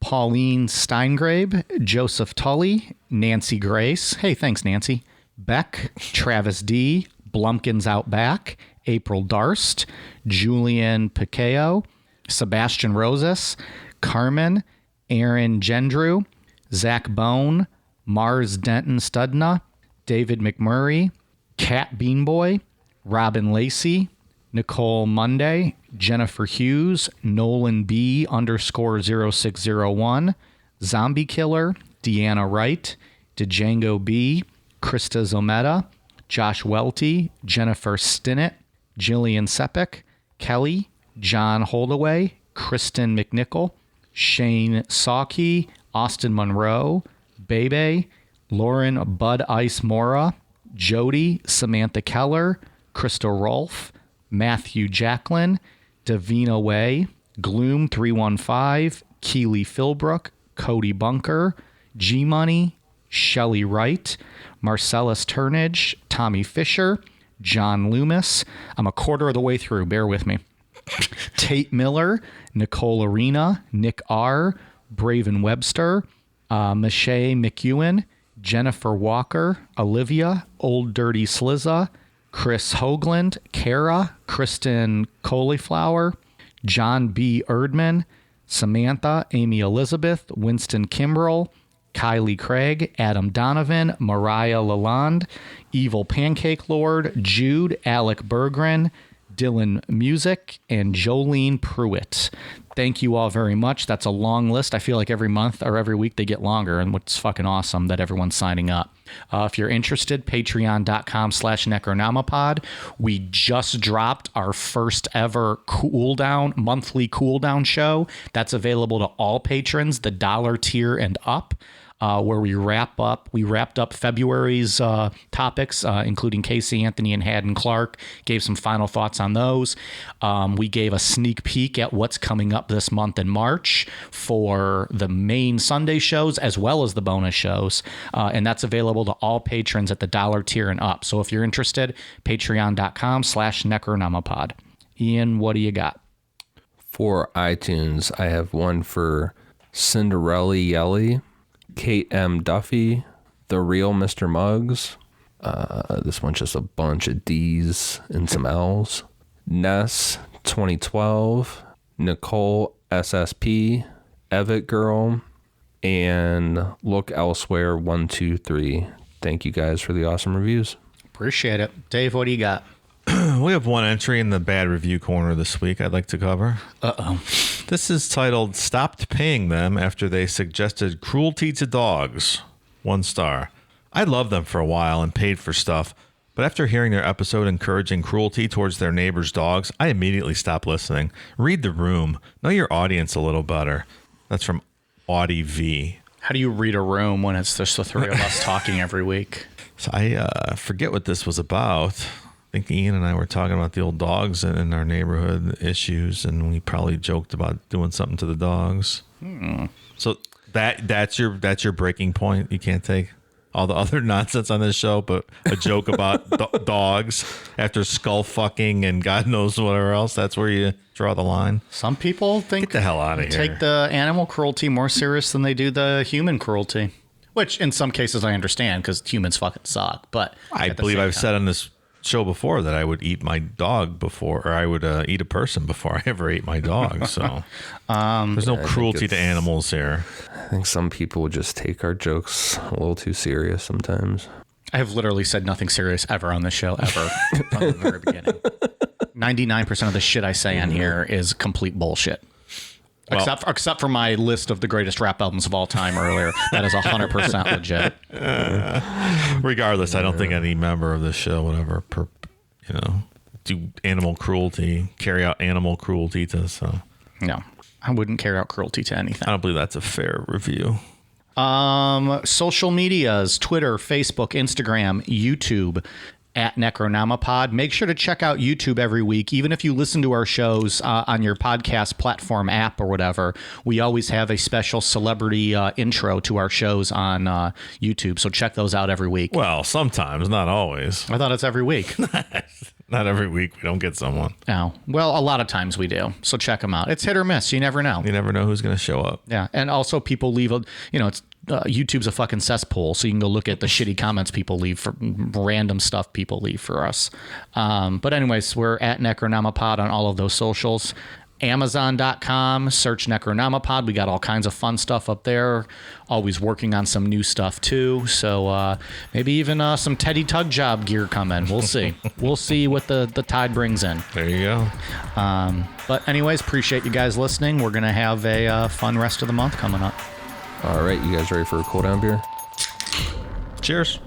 Pauline Steingrabe, Joseph Tully, Nancy Grace. Hey, thanks, Nancy. Beck, Travis D, Blumpkins Outback, April Darst, Julian Picao, Sebastian Rosas, Carmen, Aaron Gendrew, Zach Bone, Mars Denton Studna, David McMurray, Kat Beanboy, Robin Lacey, Nicole Monday, Jennifer Hughes, Nolan B _0601, Zombie Killer, Deanna Wright, Django B, Krista Zometa, Josh Welty, Jennifer Stinnett, Jillian Sepik, Kelly, John Holdaway, Kristen McNichol, Shane Sawkey, Austin Monroe, Bebe, Lauren Bud Ice Mora, Jody, Samantha Keller, Crystal Rolfe, Matthew Jacklin, Davina Way, Gloom 315, Keely Philbrook, Cody Bunker, G Money, Shelley Wright, Marcellus Turnage, Tommy Fisher, John Loomis. I'm a quarter of the way through. Bear with me. Tate Miller, Nicole Arena, Nick R, Braven Webster, Michelle McEwen, Jennifer Walker, Olivia, Old Dirty Slizza, Chris Hoagland, Kara, Kristen Cauliflower, John B. Erdman, Samantha, Amy Elizabeth, Winston Kimbrell, Kylie Craig, Adam Donovan, Mariah Lalonde, Evil Pancake Lord, Jude, Alec Berggren, Dylan Music, and Jolene Pruitt. Thank you all very much. That's a long list. I feel like every month or every week they get longer, and what's fucking awesome that everyone's signing up. If you're interested, patreon.com/Necronomipod. We just dropped our first ever monthly cool down show. That's available to all patrons, the $1 tier and up. Where we wrapped up February's topics, including Casey Anthony and Haddon Clark, gave some final thoughts on those. We gave a sneak peek at what's coming up this month in March for the main Sunday shows as well as the bonus shows. And that's available to all patrons at the $1 tier and up. So if you're interested, patreon.com/Necronomipod. Ian, what do you got? For iTunes, I have one for Cinderella Yelly, Kate M. Duffy, The Real Mr. Muggs. This one's just a bunch of D's and some L's. Ness 2012, Nicole SSP, Evit Girl, and Look Elsewhere 123. Thank you guys for the awesome reviews. Appreciate it. Dave, what do you got? We have one entry in the bad review corner this week I'd like to cover. Uh-oh. This is titled Stopped Paying Them After They Suggested Cruelty to Dogs. 1 star. I loved them for a while and paid for stuff, but after hearing their episode encouraging cruelty towards their neighbors' dogs, I immediately stopped listening. Read the room. Know your audience a little better. That's from Audie V. How do you read a room when it's just the three of us talking every week? So I forget what this was about. think Ian and I were talking about the old dogs in our neighborhood issues, and we probably joked about doing something to the dogs. So that's your breaking point. You can't take all the other nonsense on this show, but a joke about dogs after skull fucking and God knows whatever else. That's where you draw the line. Some people think Get the hell out of here. Take the animal cruelty more serious than they do the human cruelty, which in some cases I understand because humans fucking suck. But I believe I've said on this show before that I would eat my dog before, or I would eat a person before I ever ate my dog. So there's no cruelty to animals here. I think some people just take our jokes a little too serious sometimes. I have literally said nothing serious ever on this show, ever, from the very beginning. 99% of the shit I say on here is complete bullshit. Well, except for my list of the greatest rap albums of all time earlier. That is 100% legit. Regardless, I don't think any member of this show would ever, do animal cruelty, carry out animal cruelty to. So No, I wouldn't carry out cruelty to anything. I don't believe that's a fair review. Social medias, Twitter, Facebook, Instagram, YouTube, at Necronomipod. Make sure to check out YouTube every week. Even if you listen to our shows on your podcast platform app or whatever, we always have a special celebrity intro to our shows on YouTube. So check those out every week. Well, sometimes, not always. I thought it's every week. Not every week. We don't get someone. Oh, well, a lot of times we do. So check them out. It's hit or miss. You never know. You never know who's going to show up. Yeah. And also people leave, it's YouTube's a fucking cesspool. So you can go look at the shitty comments people leave for random stuff people leave for us. But anyways, we're at Necronomipod on all of those socials. Amazon.com, search Necronomipod. We got all kinds of fun stuff up there. Always working on some new stuff too. So maybe even some Teddy Tug Job gear coming. We'll see. We'll see what the tide brings in. There you go. But anyways, appreciate you guys listening. We're going to have a fun rest of the month coming up. All right, you guys ready for a cool down beer? Cheers.